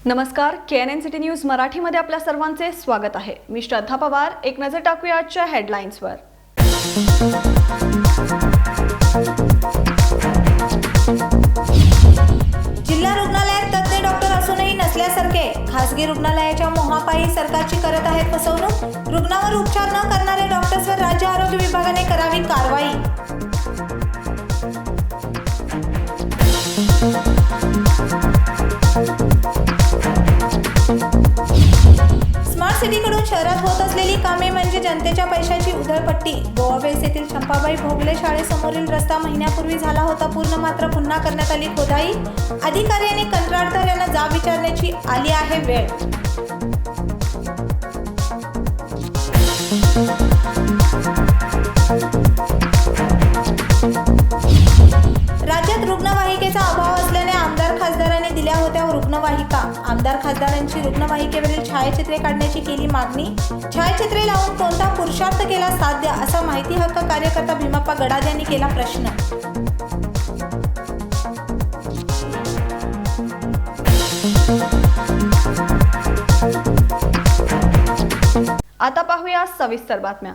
नमस्कार, KNN City news मराठीमध्ये आपल्या सर्वांचे स्वागत आहे। मी श्रद्धा पवार। एक नजर टाकूया आजच्या हेडलाईन्सवर। जिल्हा रुग्णालयात तज्ञ डॉक्टर असूनही नसल्यासारखे खासगी रुग्णालयाच्या मोहापायी सरकारची करत आहे फसवणूक। रुग्णावर उपचार न करणाऱ्या डॉक्टर्सवर राज्य आरोग्य विभागाने करावी कारवाई। स्मार्ट सिटीकडून शहरात होत असलेली कामे म्हणजे जनतेच्या पैशाची उधळपट्टी। गोवावेस येथील चंपाबाई भोगले शाळेसमोरील रस्ता महिन्यापूर्वी झाला होता पूर्ण, मात्र पुन्हा करण्यात आली खोदाई। अधिकारी आणि कंत्राटदार यांना जाब विचारण्याची आली आहे वेळ। राज्यात रुग्णवाहिकेचा अभाव असल्याने आमदार खासदारांनी दिल्या होत्या रुग्णवाहिका। आमदार खासदारांची रुग्णवाहिकेवरील छायाचित्रे काढण्याची केली मागणी। छायाचित्रे लावून कोणता पुरुषार्थ केला साध्य, असा माहिती हक्क कार्यकर्ता भीमप्पा गडाद यांनी केला प्रश्न। आता पाहूया सविस्तर बातम्या।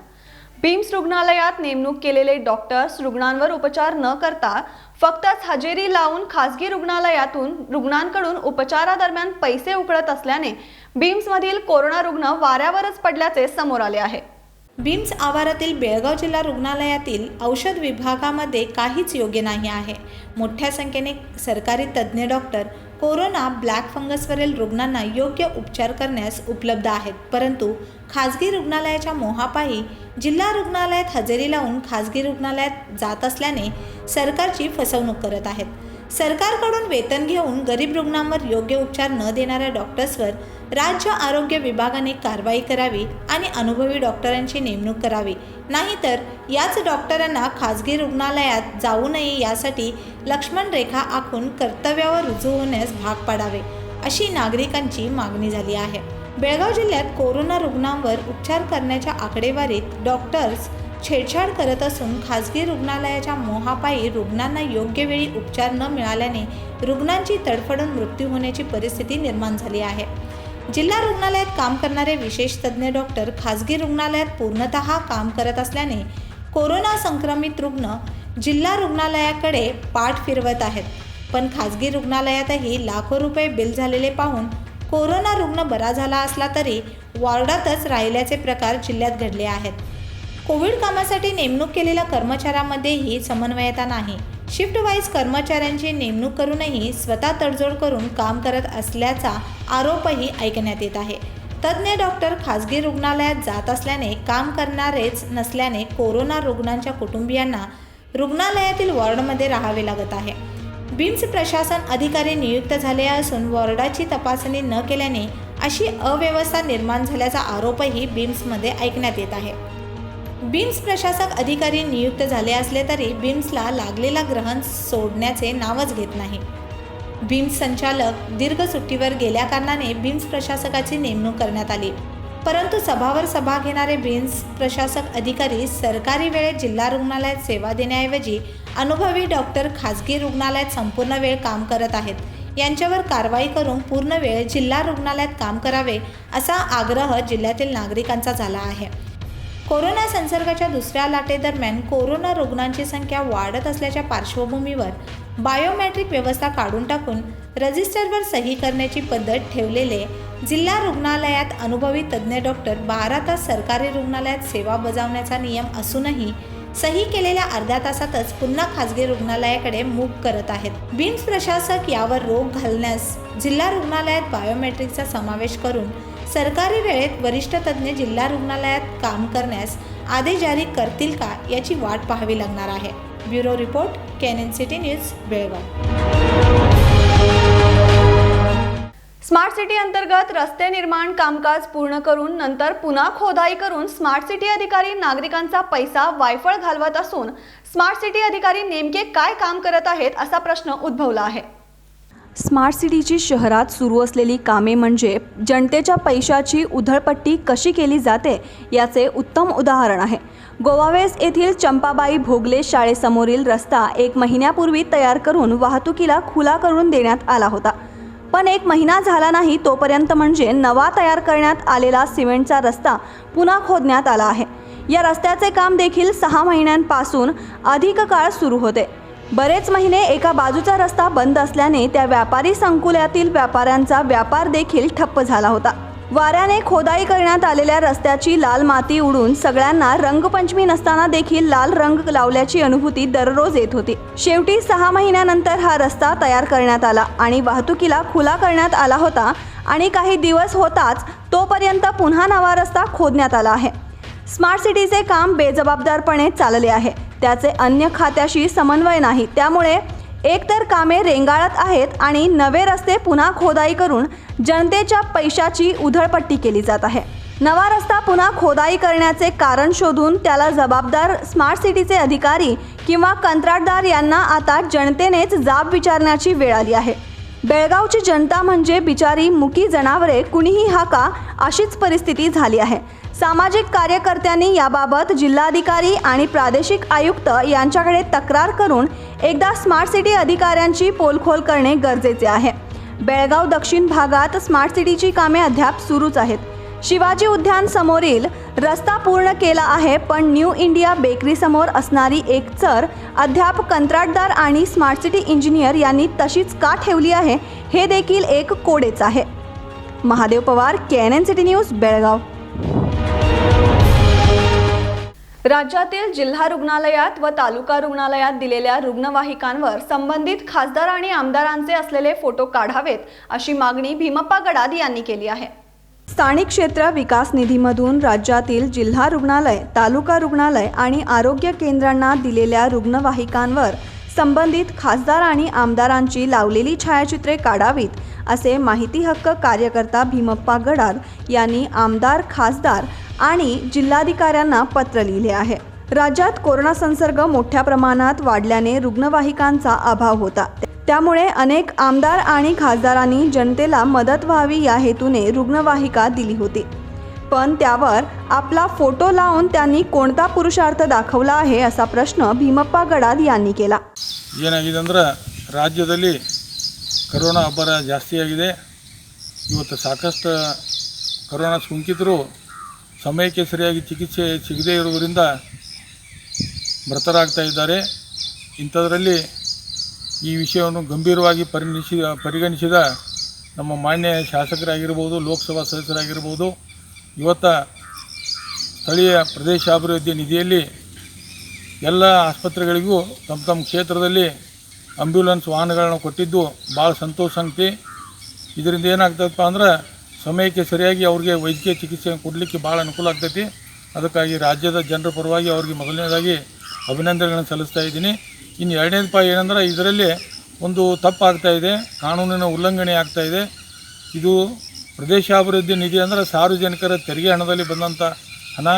बीम्स रुग्णालयात नेमणूक केलेले डॉक्टर्स रुग्णांवर उपचार न करता फक्तच हजेरी लावून खासगी रुग्णालयातून रुग्णांकडून उपचारादरम्यान पैसे उकळत असल्याने बीम्समधील कोरोना रुग्ण वाऱ्यावरच पडल्याचे समोर आले आहे। बीम्स आवारातील बेळगाव जिल्हा रुग्णालयातील औषध विभागामध्ये काहीच योग्य नाही आहे। मोठ्या संख्येने सरकारी तज्ज्ञ डॉक्टर कोरोना ब्लॅक फंगसवरील रुग्णांना योग्य उपचार करण्यास उपलब्ध आहेत, परंतु खाजगी रुग्णालयाच्या मोहापायी जिल्हा रुग्णालयात हजेरी लावून खाजगी रुग्णालयात जात असल्याने सरकारची फसवणूक करत आहेत। सरकारकडून वेतन घेऊन गरीब रुग्णांवर योग्य उपचार न देणाऱ्या डॉक्टर्सवर राज्य आरोग्य विभागाने कारवाई करावी आणि अनुभवी डॉक्टरांची नेमणूक करावी, नाहीतर याच डॉक्टरांना खाजगी रुग्णालयात जाऊ नये यासाठी लक्ष्मण रेखा आखून कर्तव्यावर रुजू होण्यास भाग पाडावे, अशी नागरिकांची मागणी झाली आहे। बेळगाव जिल्ह्यात कोरोना रुग्णांवर उपचार करण्याच्या आकडेवारीत डॉक्टर्स छेडछाड करत असून खाजगी रुग्णालयाच्या मोहापायी रुग्णांना योग्य वेळी उपचार न मिळाल्याने रुग्णांची तडफडून मृत्यू होण्याची परिस्थिती निर्माण झाली आहे। जिल्हा रुग्णालयात काम करणारे विशेष तज्ज्ञ डॉक्टर खाजगी रुग्णालयात पूर्णतः काम करत असल्याने कोरोना संक्रमित रुग्ण जिल्हा रुग्णालयाकडे पाठ फिरवत आहेत, पण खाजगी रुग्णालयातही लाखो रुपये बिल झालेले पाहून कोरोना रुग्ण बरा झाला असला तरी वॉर्डातच राहिल्याचे प्रकार जिल्ह्यात घडले आहेत। कोविड कामासाठी नेमणूक केलेल्या कर्मचाऱ्यांमध्येही समन्वयता नाही। शिफ्ट वाईज कर्मचाऱ्यांची नेमणूक करूनही स्वतः तडजोड करून काम करत असल्याचा आरोपही ऐकण्यात येत आहे। तज्ज्ञ डॉक्टर खाजगी रुग्णालयात जात असल्याने काम करणारेच नसल्याने कोरोना रुग्णांच्या कुटुंबियांना रुग्णालयातील वॉर्डमध्ये राहावे लागत आहे। बीम्स प्रशासन अधिकारी नियुक्त झाले असून वॉर्डाची तपासणी न केल्याने अशी अव्यवस्था निर्माण झाल्याचा आरोपही बीम्समध्ये ऐकण्यात येत आहे। बीम्स प्रशासक अधिकारी नियुक्त झाले असले तरी बीम्सला लागलेला ग्रहण सोडण्याचे नावच घेत नाही। बीम्स संचालक दीर्घ सुट्टीवर गेल्या कारणाने बीम्स प्रशासकाची नेमणूक करण्यात आली, परंतु सभावर सभा घेणारे बीम्स प्रशासक अधिकारी सरकारी वेळेत जिल्हा रुग्णालयात सेवा देण्याऐवजी अनुभवी डॉक्टर खाजगी रुग्णालयात संपूर्ण वेळ काम करत आहेत। यांच्यावर कारवाई करून पूर्ण वेळ जिल्हा रुग्णालयात काम करावे असा आग्रह जिल्ह्यातील नागरिकांचा झाला आहे। कोरोना संसर्गाच्या दुसऱ्या लाटेदरम्यान कोरोना रुग्णांची संख्या वाढत असल्याच्या पार्श्वभूमीवर बायोमेट्रिक व्यवस्था काढून टाकून रजिस्टरवर सही करण्याची पद्धत ठेवलेले जिल्हा रुग्णालयात अनुभवी तज्ज्ञ डॉक्टर 12 तास सरकारी रुग्णालयात सेवा बजावण्याचा नियम असूनही सही केलेल्या अर्ध्या तासातच पुन्हा खाजगी रुग्णालयाकडे मूग करत आहेत। बीम्स प्रशासक यावर रोख घालण्यास जिल्हा रुग्णालयात बायोमेट्रिकचा समावेश करून सरकारी वेळेत वरिष्ठ तज्ज्ञ जिल्हा रुग्णालयात काम करण्यास आदेश जारी करतील का, याची वाट पाहावी लागणार आहे। Bureau report, KNN City news, Belgaum. Smart city अंतर्गत रस्ते निर्माण कामकाज पूर्ण करून नंतर पुन्हा खोदाई करून स्मार्ट सिटी अधिकारी नागरिकांचा पैसा वायफळ घालवत असून स्मार्ट सिटी अधिकारी नेमके काय काम करत आहेत असा प्रश्न उद्भवला आहे। स्मार्ट सिटीची शहरात सुरू असलेली कामे म्हणजे जनतेच्या पैशाची उधळपट्टी कशी केली जाते याचे उत्तम उदाहरण आहे। गोवावेस येथील चंपाबाई भोगले शाळेसमोरील रस्ता 1 महिन्यापूर्वी तयार करून वाहतुकीला खुला करून देण्यात आला होता, पण 1 महिना झाला नाही तोपर्यंत म्हणजे नवा तयार करण्यात आलेला सिमेंटचा रस्ता पुन्हा खोदण्यात आला आहे. या रस्त्याचे काम देखील 6 महिन्यांपासून अधिक काळ सुरू होते. बरेच महिने एका बाजूचा रस्ता बंद असल्याने त्या व्यापारी संकुलातील व्यापाऱ्यांचा व्यापार देखील ठप्प झाला होता. वाऱ्याने खोदाई करण्यात आलेल्या रस्त्याची लाल माती उडून सगळ्यांना रंगपंचमी नसताना देखील लाल रंग लावल्याची अनुभूती दररोज येत होती. शेवटी 6 महिन्यानंतर हा रस्ता तयार करण्यात आला आणि वाहतुकीला खुला करण्यात आला होता आणि काही दिवस होताच तोपर्यंत पुन्हा नवा रस्ता खोदण्यात आला आहे. स्मार्ट सिटीचे काम बेजबाबदारपणे चालले आहे. त्याचे अन्य खात्याशी समन्वय नाही. त्यामुळे एकतर कामे रेंगाळत आहेत आणि नवे रस्ते पुन्हा खोदाई करून जनतेच्या पैशाची उधळपट्टी केली जात आहे. नवा रस्ता पुन्हा खोदाई करण्याचे कारण शोधून त्याला जबाबदार स्मार्ट सिटीचे अधिकारी किंवा कंत्राटदार यांना आता जनतेनेच जाब विचारण्याची वेळ आली आहे. बेळगावची जनता म्हणजे बिचारी मुकी जनावरे, कुणीही हाका अशीच परिस्थिती झाली आहे. सामाजिक कार्यकर्त्यांनी याबाबत जिल्हाधिकारी आणि प्रादेशिक आयुक्त यांच्याकडे तक्रार करून एकदा स्मार्ट सिटी अधिकाऱ्यांची पोलखोल करणे गरजेचे आहे. बेळगाव दक्षिण भागात स्मार्ट सिटीची कामे अद्याप सुरूच आहेत. शिवाजी उद्यान समोरील रस्ता पूर्ण केला आहे, पण न्यू इंडिया बेकरी समोर असणारी एक चर अद्याप कंत्राटदार आणि स्मार्ट सिटी इंजिनियर यांनी तशीच का ठेवली आहे हे देखील एक कोडेच आहे. Mahadev Pawar, KNN City news, Belgaum. राज्यातील जिल्हा रुग्णालयात व तालुका रुग्णालयात दिलेल्या रुग्णवाहिकांवर संबंधित खासदार आणि आमदारांचे असलेले फोटो काढावेत अशी मागणी भीमप्पा गडाद यांनी केली आहे. स्थानिक क्षेत्र विकास निधीमधून राज्यातील जिल्हा रुग्णालय, तालुका रुग्णालय आणि आरोग्य केंद्रांना दिलेल्या रुग्णवाहिकांवर संबंधित खासदार आणि आमदारांची लावलेली छायाचित्रे काढावीत असे माहिती हक्क कार्यकर्ता भीमप्पा गडाद यांनी आमदार, खासदार आणि जिल्हाधिकाऱ्यांना पत्र लिहिले आहे. राज्यात कोरोना संसर्ग मोठ्या प्रमाणात वाढल्याने रुग्णवाहिकांचा अभाव होता. त्यामुळे अनेक आमदार आणि खासदारांनी जनतेला मदत व्हावी या हेतूने रुग्णवाहिका दिली होती. पण त्यावर आपला फोटो लावून त्यांनी कोणता पुरुषार्थ दाखवला आहे असा प्रश्न भीमप्पा गडाद यांनी केला. ಏನಾಗಿದೆ ಅಂದ್ರೆ ರಾಜ್ಯದಲ್ಲಿ ಕರೋನಾ ಅಬ್ಬರ ಜಾಸ್ತಿಯಾಗಿದೆ. ಇವತ್ತು ಸಾಕಷ್ಟು ಕರೋನಾ ಸೋಂಕಿತರು ಸಮಯಕ್ಕೆ ಸರಿಯಾಗಿ ಚಿಕಿತ್ಸೆ ಸಿಗದೇ ಇರುವುದರಿಂದ ಮೃತರಾಗ್ತಾ ಇದ್ದಾರೆ. ಇಂಥದ್ರಲ್ಲಿ ಈ ವಿಷಯವನ್ನು ಗಂಭೀರವಾಗಿ ಪರಿಗಣಿಸಿದ ನಮ್ಮ ಮಾನ್ಯ ಶಾಸಕರಾಗಿರ್ಬೋದು, ಲೋಕಸಭಾ ಸದಸ್ಯರಾಗಿರ್ಬೋದು, ಇವತ್ತು ಸ್ಥಳೀಯ ಪ್ರದೇಶಾಭಿವೃದ್ಧಿ ನಿಧಿಯಲ್ಲಿ ಎಲ್ಲ ಆಸ್ಪತ್ರೆಗಳಿಗೂ ತಮ್ಮ ತಮ್ಮ ಕ್ಷೇತ್ರದಲ್ಲಿ ಆಂಬ್ಯುಲೆನ್ಸ್ ವಾಹನಗಳನ್ನ ಕೊಟ್ಟಿದ್ದು ಭಾಳ ಸಂತೋಷ ಸಂಗತಿ. ಇದರಿಂದ ಏನಾಗ್ತದಪ್ಪ ಅಂದ್ರೆ ಸಮಯಕ್ಕೆ ಸರಿಯಾಗಿ ಅವ್ರಿಗೆ ವೈದ್ಯಕೀಯ ಚಿಕಿತ್ಸೆ ಕೊಡಲಿಕ್ಕೆ ಭಾಳ ಅನುಕೂಲ ಆಗ್ತೈತಿ. ಅದಕ್ಕಾಗಿ ರಾಜ್ಯದ ಜನರ ಪರವಾಗಿ ಅವ್ರಿಗೆ ಮೊದಲನೇದಾಗಿ ಅಭಿನಂದನೆಗಳನ್ನು ಸಲ್ಲಿಸ್ತಾ ಇದ್ದೀನಿ. ಇನ್ನು ಎರಡನೇದಪ್ಪ ಏನಂದ್ರೆ ಇದರಲ್ಲಿ ಒಂದು ತಪ್ಪಾಗ್ತಾಯಿದೆ, ಕಾನೂನಿನ ಉಲ್ಲಂಘನೆ ಆಗ್ತಾಯಿದೆ. ಇದು ಪ್ರದೇಶಾಭಿವೃದ್ಧಿ ನಿಧಿ ಅಂದರೆ ಸಾರ್ವಜನಿಕರ ತೆರಿಗೆ ಹಣದಲ್ಲಿ ಬಂದಂಥ ಹಣ.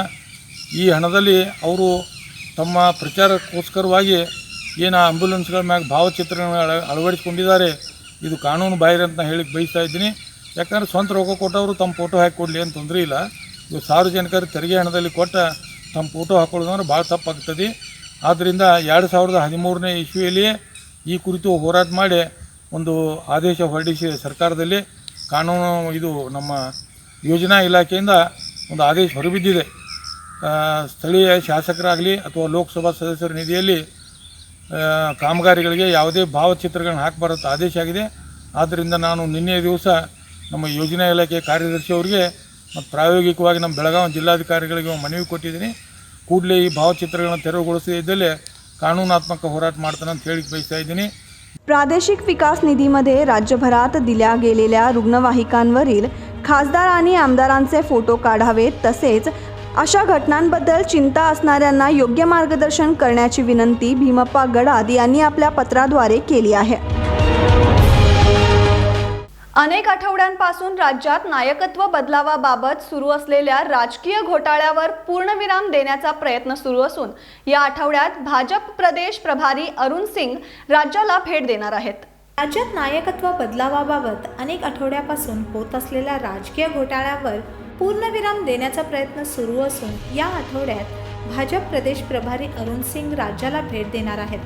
ಈ ಹಣದಲ್ಲಿ ಅವರು ತಮ್ಮ ಪ್ರಚಾರಕ್ಕೋಸ್ಕರವಾಗಿ ಏನು ಆಂಬ್ಯುಲೆನ್ಸ್ಗಳ ಮ್ಯಾಗ ಭಾವಚಿತ್ರಗಳನ್ನು ಅಳವಡಿಸ್ಕೊಂಡಿದ್ದಾರೆ. ಇದು ಕಾನೂನು ಬಾಹಿರ ಅಂತ ಹೇಳಿ ಬಯಸ್ತಾ ಇದ್ದೀನಿ. ಯಾಕಂದರೆ ಸ್ವಂತ ರೊಕ್ಕ ಕೊಟ್ಟವರು ತಮ್ಮ ಫೋಟೋ ಹಾಕಿ ಕೊಡಲಿ ಅಂತ ತೊಂದರೆ ಇಲ್ಲ. ಇದು ಸಾರ್ವಜನಿಕರ ತೆರಿಗೆ ಹಣದಲ್ಲಿ ಕೊಟ್ಟ ತಮ್ಮ ಫೋಟೋ ಹಾಕೊಳ್ಳೋದಂದ್ರೆ ಭಾಳ ತಪ್ಪಾಗ್ತದೆ. ಆದ್ದರಿಂದ 2013ನೇ ಇಸ್ವಿಯಲ್ಲಿಯೇ ಈ ಕುರಿತು ಹೋರಾಟ ಮಾಡಿ ಒಂದು ಆದೇಶ ಹೊರಡಿಸಿ ಸರ್ಕಾರದಲ್ಲಿ ಕಾನೂನು ಇದು ನಮ್ಮ ಯೋಜನಾ ಇಲಾಖೆಯಿಂದ ಒಂದು ಆದೇಶ ಹೊರಬಿದ್ದಿದೆ. ಸ್ಥಳೀಯ ಶಾಸಕರಾಗಲಿ ಅಥವಾ ಲೋಕಸಭಾ ಸದಸ್ಯರ ನಿಧಿಯಲ್ಲಿ ಕಾಮಗಾರಿಗಳಿಗೆ ಯಾವುದೇ ಭಾವಚಿತ್ರಗಳನ್ನ ಹಾಕಬಾರದು ಆದೇಶ ಆಗಿದೆ. ಆದ್ದರಿಂದ ನಾನು ನಿನ್ನೆ ದಿವಸ ನಮ್ಮ ಯೋಜನಾ ಇಲಾಖೆ ಕಾರ್ಯದರ್ಶಿ ಅವರಿಗೆ ಮತ್ತು ಪ್ರಾಯೋಗಿಕವಾಗಿ ನಮ್ಮ ಬೆಳಗಾವಿ ಜಿಲ್ಲಾಧಿಕಾರಿಗಳಿಗೆ ಮನವಿ ಕೊಟ್ಟಿದ್ದೀನಿ. ಕೂಡಲೇ ಈ ಭಾವಚಿತ್ರಗಳನ್ನು ತೆರವುಗೊಳಿಸದೇ ಇದ್ದಲ್ಲಿ कानूनात्मक होराट ಮಾಡ್ತಾನೆ ಅಂತ ಹೇಳಿ ಬಯಸ್ತಾ ಇದ್ದೀನಿ. प्रादेशिक विकास निधीमध्ये राज्यभरात दिल्या गेलेल्या रुग्णवाहिकांवरील खासदार आणि आमदारांचे फोटो काढावेत. तसेच अशा घटनांबद्दल चिंता असणाऱ्यांना योग्य मार्गदर्शन करण्याची विनंती भीमप्पा गडाद यांनी आपल्या पत्राद्वारे केली आहे. अनेक आठवड्यांपासून राज्यात नायकत्व बदलावाबाबत सुरू असलेल्या राजकीय घोटाळ्यावर पूर्णविराम देण्याचा प्रयत्न सुरू असून या आठवड्यात भाजप प्रदेश प्रभारी अरुण सिंग राज्याला भेट देणार आहेत. राज्यात नायकत्व बदलावाबाबत अनेक आठवड्यापासून होत असलेल्या राजकीय घोटाळ्यावर पूर्णविराम देण्याचा प्रयत्न सुरू असून या आठवड्यात भाजप प्रदेश प्रभारी अरुण सिंग राज्याला भेट देणार आहेत.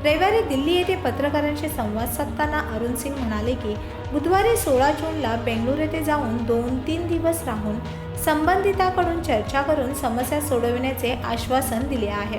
रविवारी दिल्ली येथे पत्रकारांशी संवाद साधताना अरुण सिंग म्हणाले की बुधवारी 16 जूनला बेंगळुरू येथे जाऊन 2-3 दिवस राहून संबंधिताकडून चर्चा करून समस्या सोडविण्याचे आश्वासन दिले आहे.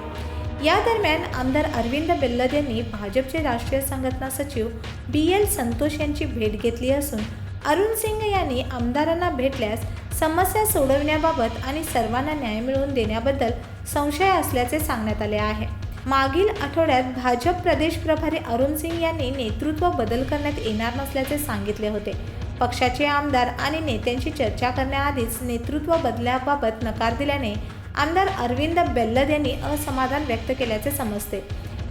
या दरम्यान आमदार अरविंद बेल्लद यांनी भाजपचे राष्ट्रीय संघटना सचिव BL संतोष यांची भेट घेतली असून अरुण सिंग यांनी आमदारांना भेटल्यास समस्या सोडविण्याबाबत आणि सर्वांना न्याय मिळवून देण्याबद्दल संशय असल्याचे सांगण्यात आले आहे. मागील आठवड्यात भाजप प्रदेश प्रभारी अरुण सिंग यांनी नेतृत्व बदल करण्यात येणार नसल्याचे सांगितले होते. पक्षाचे आमदार आणि नेत्यांशी चर्चा करण्याआधीच नेतृत्व बदलाबाबत नकार दिल्याने आमदार अरविंद बेल्लद यांनी असमाधान व्यक्त केल्याचे समजते.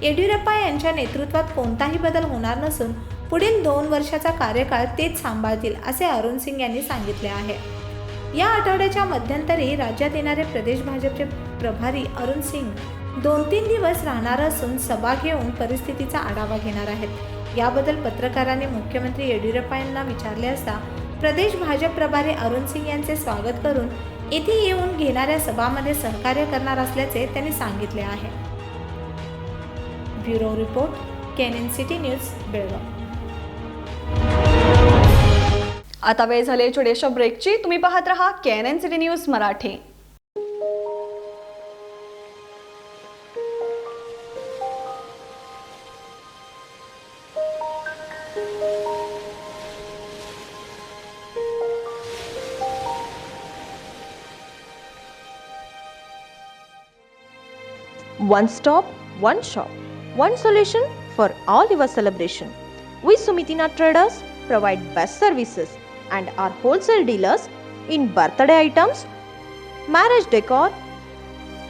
येडियुरप्पा यांच्या नेतृत्वात कोणताही बदल होणार नसून पुढील 2 वर्षाचा कार्यकाळ तेच सांभाळतील असे अरुण सिंग यांनी सांगितले आहे. या आठवड्याच्या मध्यंतरी राज्यात येणारे प्रदेश भाजपचे प्रभारी अरुण सिंग 2-3 दिवस राहणार असून सभा घेऊन परिस्थितीचा आढावा घेणार आहेत. याबद्दल पत्रकारांनी मुख्यमंत्री येडियुरप्पा यांना विचारले असता प्रदेश भाजप प्रभारी अरुण सिंग यांचे स्वागत करून येथे येऊन घेणाऱ्या सभामध्ये सहकार्य करणार असल्याचे त्यांनी सांगितले आहे. Bureau report, KNN city news, Belgaum. आता वेळ झाली छोट्याशा ब्रेकची. तुम्ही पाहत रहा KNN city news Marathi. One stop, one shop, one solution for all your celebration. We Sumitina Traders provide best services and are wholesale dealers in birthday items, marriage decor,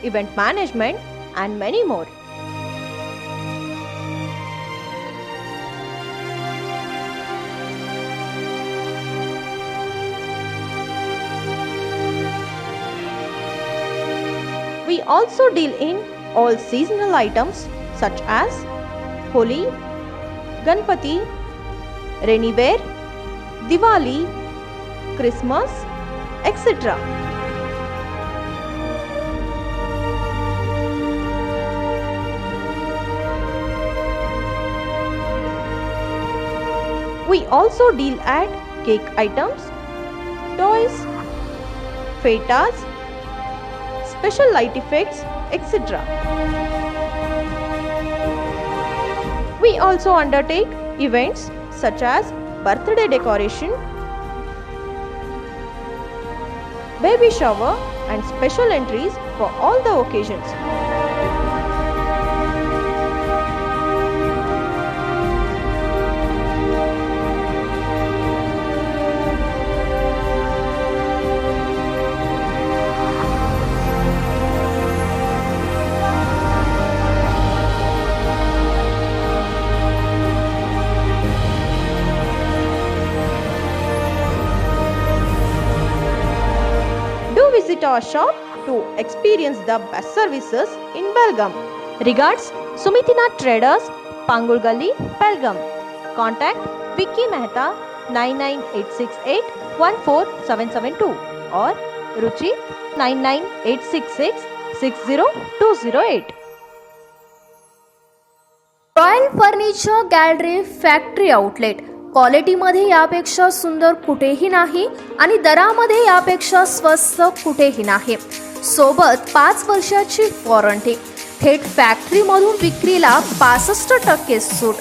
event management and many more. We also deal in all seasonal items such as Holi, Ganpati, rainy wear, Diwali, Christmas, etc. We also deal at cake items, toys, fetas, special light effects, etc. We also undertake events such as birthday decoration, baby shower and special entries for all the occasions. Visit our shop to experience the best services in Belgaum. Regards, Sumitina Traders, Pangul Gully, Belgaum. Contact Vicky Mehta 99868 or Ruchi 99866 60208. Royal Furniture Gallery factory outlet. क्वालिटीमध्ये यापेक्षा सुंदर कुठेही नाही आणि दरामध्ये यापेक्षा स्वस्त कुठेही नाही. सोबत 5 वर्षाची वॉरंटी. थेट फॅक्टरीमधून विक्रीला 65% सूट.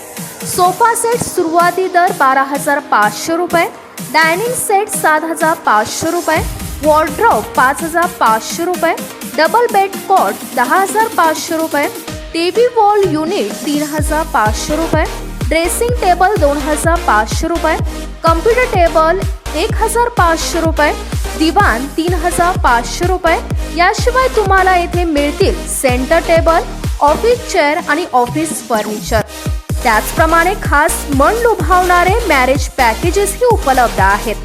सोफा सेट सुरुवाती दर 12,500 रुपये, डायनिंग सेट 7,500 रुपये, वॉर्डरोब 5,500 रुपये, डबल बेड कॉट 10,500 रुपये, टीव्ही वॉल युनिट 3,500 रुपये, ड्रेसिंग टेबल 2,500 रुपये, कम्प्युटर टेबल 1,500 रुपये, दिवाण 3,500 रुपये. याशिवाय तुम्हाला येथे मिळतील सेंटर टेबल, ऑफिस चेअर आणि ऑफिस फर्निचर. त्याचप्रमाणे खास मन लुभावणारे मॅरेज पॅकेजेसही उपलब्ध आहेत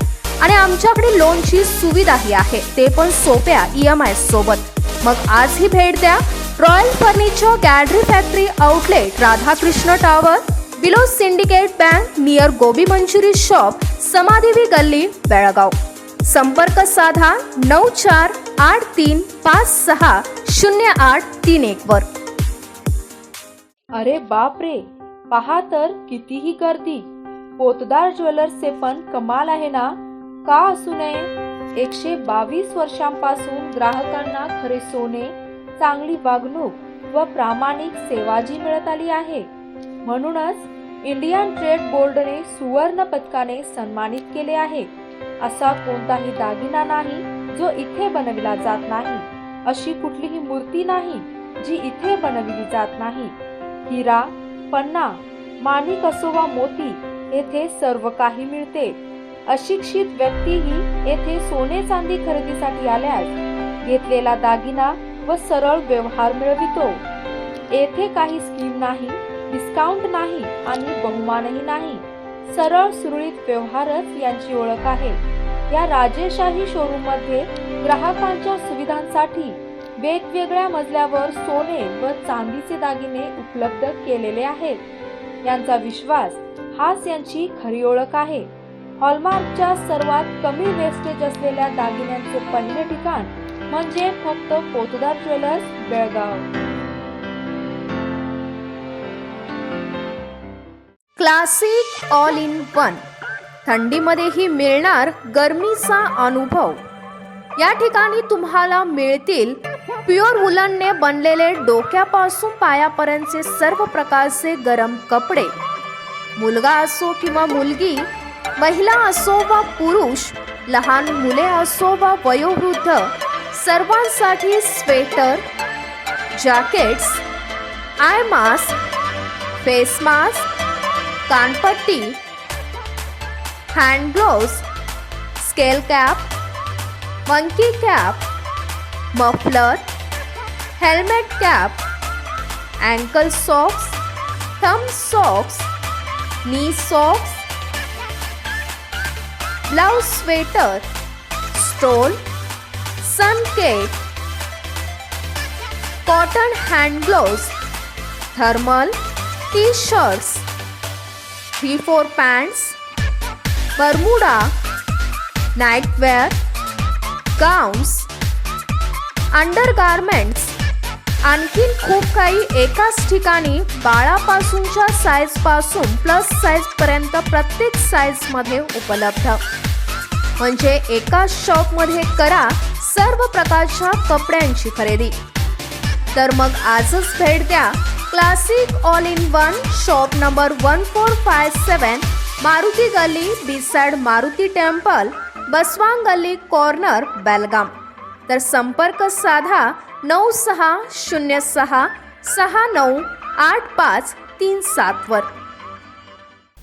आणि आमच्याकडे लोनची सुविधाही आहे, ते पण सोप्या EMI सोबत. मग आजही भेट द्या. Royal Furniture Gallery factory outlet, Radhakrishna tower, below Syndicate Bank, near gobi manchurian shop, Samadevi गल्ली, बेळगाव. संपर्क साधा 9483560831 वर. अरे बाप रे, पहा तर कितीही गर्दी. पोतदार ज्वेलर्सचे पण कमाल आहे ना. का असू नये. 122 वर्षांपासून ग्राहकांना खरे सोने, चांगली वागणूक व प्रामाणिक सेवा जी मिळत आली आहे. म्हणूनच इंडियन ट्रेड बोर्डने सुवर्ण पदकाने सन्मानित केले आहे. असा कोणताही दागिना नाही जो इथे बनविला जात नाही. अशी कुठलीही मूर्ती नाही जी इथे बनविली जात नाही. हिरा, पन्ना, माणिक असो वा मोती, येथे सर्व काही मिळते. अशिक्षित व्यक्तीही येथे सोने चांदी खरेदीसाठी आल्यास घेतलेला दागिना व सरळ व्यवहार मिळवितो. येथे काही स्कीम नाही, डिस्काउंट नाही आणि बहुमानही नाही. सरळ सुरळीत व्यवहारच यांची ओळख आहे. या राजेशाही शोरूम मध्ये ग्राहकांच्या सुविधांसाठी वेगवेगळ्या मजल्यावर सोने व चांदीचे दागिने उपलब्ध केलेले आहेत. यांचा विश्वास हाच यांची खरी ओळख आहे. हॉलमार्कच्या सर्वात कमी वेस्टेज असलेल्या दागिन्यांचे पहिले ठिकाण म्हणजे फक्त Potdar jewellers, Belgaum. Classic all in one. थंडीमध्येही मिळणार गरमीचा अनुभव. या ठिकाणी तुम्हाला मिळतील प्युअर वुलनने बनलेले डोक्यापासून पायापर्यंतचे सर्व प्रकारचे गरम कपडे. मुलगा असो किंवा मुलगी, महिला असो वा पुरुष, लहान मुले असो वा वयोवृद्ध, सर्वांसाठी sweater, jackets, eye mask, face mask, कानपट्टी, hand gloves, skull cap, monkey cap, muffler, helmet cap, ankle socks, thumb socks, knee socks, blouse sweater, stole, sun केट, cotton hand gloves, thermal, T shirts, 3/4 pants, Bermuda, nightwear, gowns, undergarments, आणखीन खूप काही एकाच ठिकाणी. बाळापासूनच्या size पासून plus size पर्यंत प्रत्येक साईज मध्ये उपलब्ध. म्हणजे एकाच शॉप मध्ये करा सर्व प्रकारच्या कपड्यांची खरेदी. तर मग आजच भेट द्या classic all in one, shop number 1457, Maruti गल्ली, बिसाइड मारुती टेम्पल, बसवांग गल्ली कॉर्नर, बेलगाम. तर संपर्क साधा 9606698537 वर.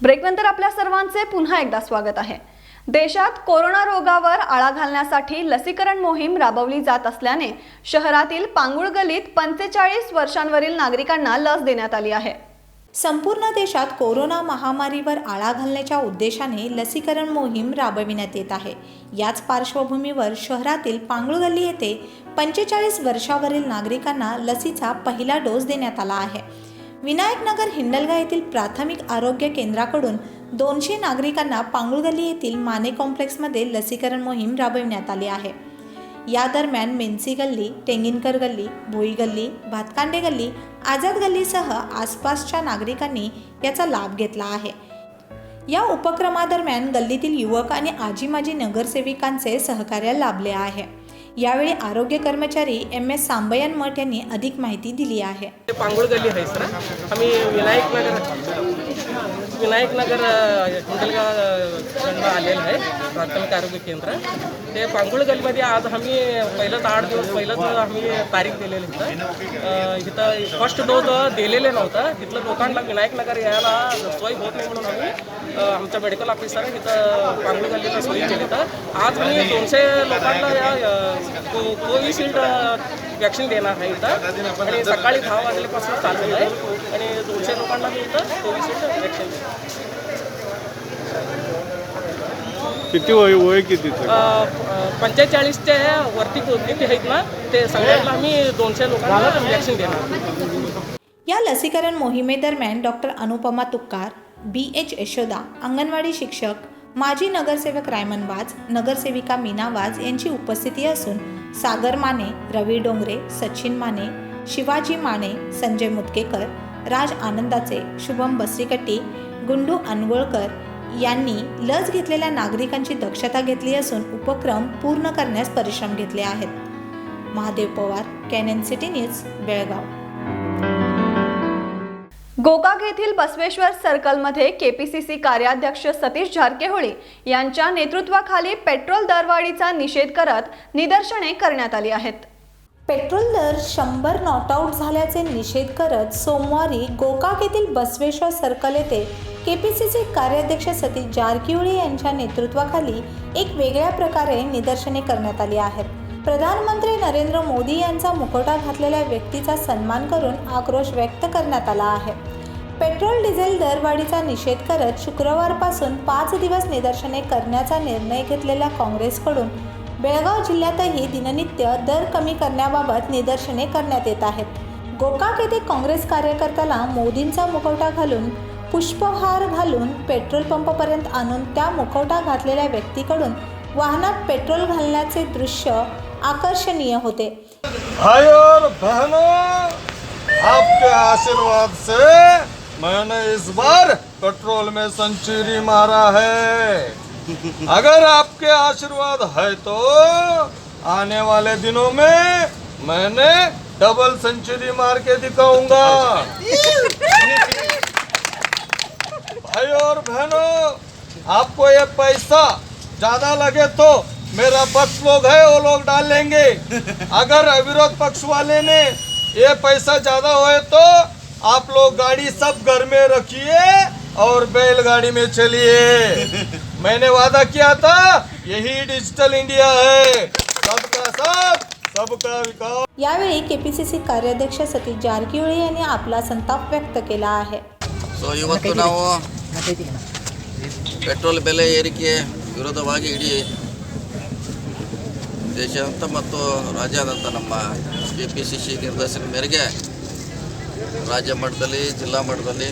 ब्रेकनंतर आपल्या सर्वांचे पुन्हा एकदा स्वागत आहे. देशात कोरोना रोगावर आळा घालण्यासाठी लसीकरण मोहीम राबवली जात असल्याने शहरातील पांगुळ गल्लीत 45 वर्षांवरील नागरिकांना लस देण्यात आली आहे. संपूर्ण देशात कोरोना महामारीवर आळा घालण्याच्या उद्देशाने लसीकरण मोहीम राबविण्यात येत आहे. याच पार्श्वभूमीवर शहरातील पांगुळ गल्ली येथे 45 वर्षावरील नागरिकांना लसीचा पहिला डोस देण्यात आला आहे. विनायकनगर हिंडलगा येथील प्राथमिक आरोग्य केंद्राकडून 200 नागरिकांना पांगुळ गल्ली येथील माने कॉम्प्लेक्समध्ये लसीकरण मोहीम राबविण्यात आली आहे. या दरम्यान मेन्सी गल्ली, टेंगिनकर गल्ली, भोई गल्ली, भातकांडे गल्ली, आझाद गल्लीसह आसपासच्या नागरिकांनी याचा लाभ घेतला आहे. या उपक्रमादरम्यान गल्लीतील युवक आणि आजी माजी नगरसेविकांचे सहकार्य लाभले आहे. यावेळी आरोग्य कर्मचारी MS सांबयन मठ यांनी अधिक माहिती दिली आहे. पांगुळ गल्ली आहे सर. आम्ही विनायकनगर हिंडलगा आलेलं आहे प्राथमिक आरोग्य केंद्र. ते पांगुळ गल्लीमध्ये आज आम्ही पहिलंच 8 दिवस पहिलंच आम्ही तारीख दिलेली होतं. इथं फर्स्ट डोस दिलेले नव्हतं. तिथलं लोकांना विनायकनगर यायला सोय होत नाही म्हणून आम्ही आमच्या मेडिकल ऑफिसर इथं पांगुळ गल्लीला सोयी केली. तर आज आम्ही 200 लोकांना या कोविशिल्ड वॅक्सिन देणार आहे इथं. आणि सकाळी 10 वाजल्यापासून चालू आहे आणि 200 लोकांना मी इथं कोविशिल्ड वॅक्सिन देणार. किती वय किती? 45च्या वरती किती आहेत ना ते सगळ्यांना आम्ही 200 लोकांना वॅक्सिन देणार. या लसीकरण मोहिमेदरम्यान डॉक्टर अनुपमा तुक्कार, BH यशोदा, अंगणवाडी शिक्षक, माजी नगरसेवक रायमन वाज, नगरसेविका मीना वाज यांची उपस्थिती असून सागर माने, रवी डोंगरे, सचिन माने, शिवाजी माने, संजय मुतकेकर, राज आनंदाचे, शुभम बसरीकट्टी, गुंडू अनगोळकर यांनी लस घेतलेल्या नागरिकांची दक्षता घेतली असून उपक्रम पूर्ण करण्यास परिश्रम घेतले आहेत. Mahadev Pawar, canon city news, Belgaum. Gokak येथील बसवेश्वर सर्कलमध्ये केपीसीसी कार्याध्यक्ष सतीश जारकीहोळी यांच्या नेतृत्वाखाली पेट्रोल दरवाढीचा निषेध करत निदर्शने करण्यात आली आहेत. पेट्रोल दर 100 नॉट आऊट झाल्याचे निषेध करत सोमवारी गोकाक येथील बसवेश्वर सर्कल येथे केपीसीसी कार्याध्यक्ष सतीश जारकीहोळी यांच्या नेतृत्वाखाली एक वेगळ्या प्रकारे निदर्शने करण्यात आली आहेत. प्रधानमंत्री नरेंद्र मोदी यांचा मुखवटा घातलेल्या व्यक्तीचा सन्मान करून आक्रोश व्यक्त करण्यात आला आहे. पेट्रोल डिझेल दरवाढीचा निषेध करत शुक्रवारपासून 5 दिवस निदर्शने करण्याचा निर्णय घेतलेल्या काँग्रेसकडून बेळगाव जिल्ह्यातही दिननित्य दर कमी करण्याबाबत निदर्शने करण्यात येत आहेत. गोकाक येथे काँग्रेस कार्यकर्त्याला मोदींचा मुखवटा घालून पुष्पहार घालून पेट्रोल पंपापर्यंत आणून त्या मुखवटा घातलेल्या व्यक्तीकडून वाहनात पेट्रोल घालण्याचे दृश्य आकर्षणीय होते. भाइयों और बहनों, आपके आशीर्वाद से मैंने इस बार पेट्रोल में सेंचुरी मारा है. अगर आपके आशीर्वाद है तो आने वाले दिनों में मैंने डबल सेंचुरी मार के दिखाऊंगा. भाइयों और बहनों, आपको ये पैसा ज्यादा लगे तो मेरा पक्ष लोग है वो लोग डाल लेंगे. अगर विरोध पक्ष वाले ने ये पैसा ज्यादा होए तो आप लोग गाड़ी सब घर में रखिए और बैलगाड़ी में चलिए. मैंने वादा किया था, यही डिजिटल इंडिया है, सबका साथ सबका विकास. यावेळी केपीसीसी कार्याध्यक्ष सतीश जारकीहोळी यांनी आपला संताप व्यक्त केला आहे. ಸೊ ಇವತ್ತು ನಾವು ಪೆಟ್ರೋಲ್ ಬೆಲೆ ಏರಿಕೆ ವಿರೋಧವಾಗಿ ಇಡೀ ದೇಶಾದ್ಯಂತ ಮತ್ತು ರಾಜ್ಯಾದ್ಯಂತ ನಮ್ಮ KPCC ನಿರ್ದೇಶನ ಮೇರೆಗೆ ರಾಜ್ಯ ಮಟ್ಟದಲ್ಲಿ, ಜಿಲ್ಲಾ ಮಟ್ಟದಲ್ಲಿ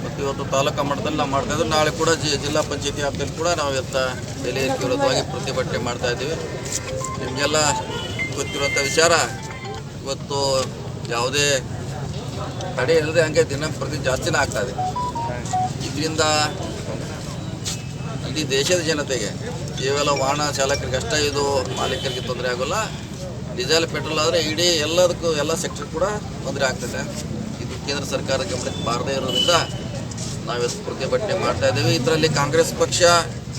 ಮತ್ತು ಇವತ್ತು ತಾಲೂಕು ಮಟ್ಟದಲ್ಲಿ ನಾವು ಮಾಡ್ತಾಯಿದ್ದೀವಿ. ನಾಳೆ ಕೂಡ ಜಿಲ್ಲಾ ಪಂಚಾಯತಿ ವ್ಯಾಪ್ತಿಯಲ್ಲಿ ಕೂಡ ನಾವು ಬೆಲೆ ಏರಿಕೆ ವಿರೋಧವಾಗಿ ಪ್ರತಿಭಟನೆ ಮಾಡ್ತಾಯಿದ್ದೀವಿ. ನಿಮಗೆಲ್ಲ ಗೊತ್ತಿರುವಂಥ ವಿಚಾರ, ಇವತ್ತು ಯಾವುದೇ ತಡೆ ಇಲ್ಲದೆ ಹಂಗೆ ದಿನ ಪ್ರತಿ ಜಾಸ್ತಿನೇ ಆಗ್ತಾಯಿದೆ. ಇದರಿಂದ ಇಡೀ ದೇಶದ ಜನತೆಗೆ, ಕೇವಲ ವಾಹನ ಚಾಲಕರಿಗೆ ಅಷ್ಟೇ ಇದು, ಮಾಲೀಕರಿಗೆ ತೊಂದರೆ ಆಗೋಲ್ಲ. ಡೀಸೆಲ್ ಪೆಟ್ರೋಲ್ ಆದರೆ ಇಡೀ ಎಲ್ಲದಕ್ಕೂ ಎಲ್ಲ ಸೆಕ್ಟರ್ ಕೂಡ ತೊಂದರೆ ಆಗ್ತದೆ. ಇದು ಕೇಂದ್ರ ಸರ್ಕಾರದ ಗಮನಕ್ಕೆ ಬಾರದೇ ಇರೋದ್ರಿಂದ ನಾವಿವತ್ತು ಪ್ರತಿಭಟನೆ ಮಾಡ್ತಾಯಿದ್ದೀವಿ. ಇದರಲ್ಲಿ ಕಾಂಗ್ರೆಸ್ ಪಕ್ಷ,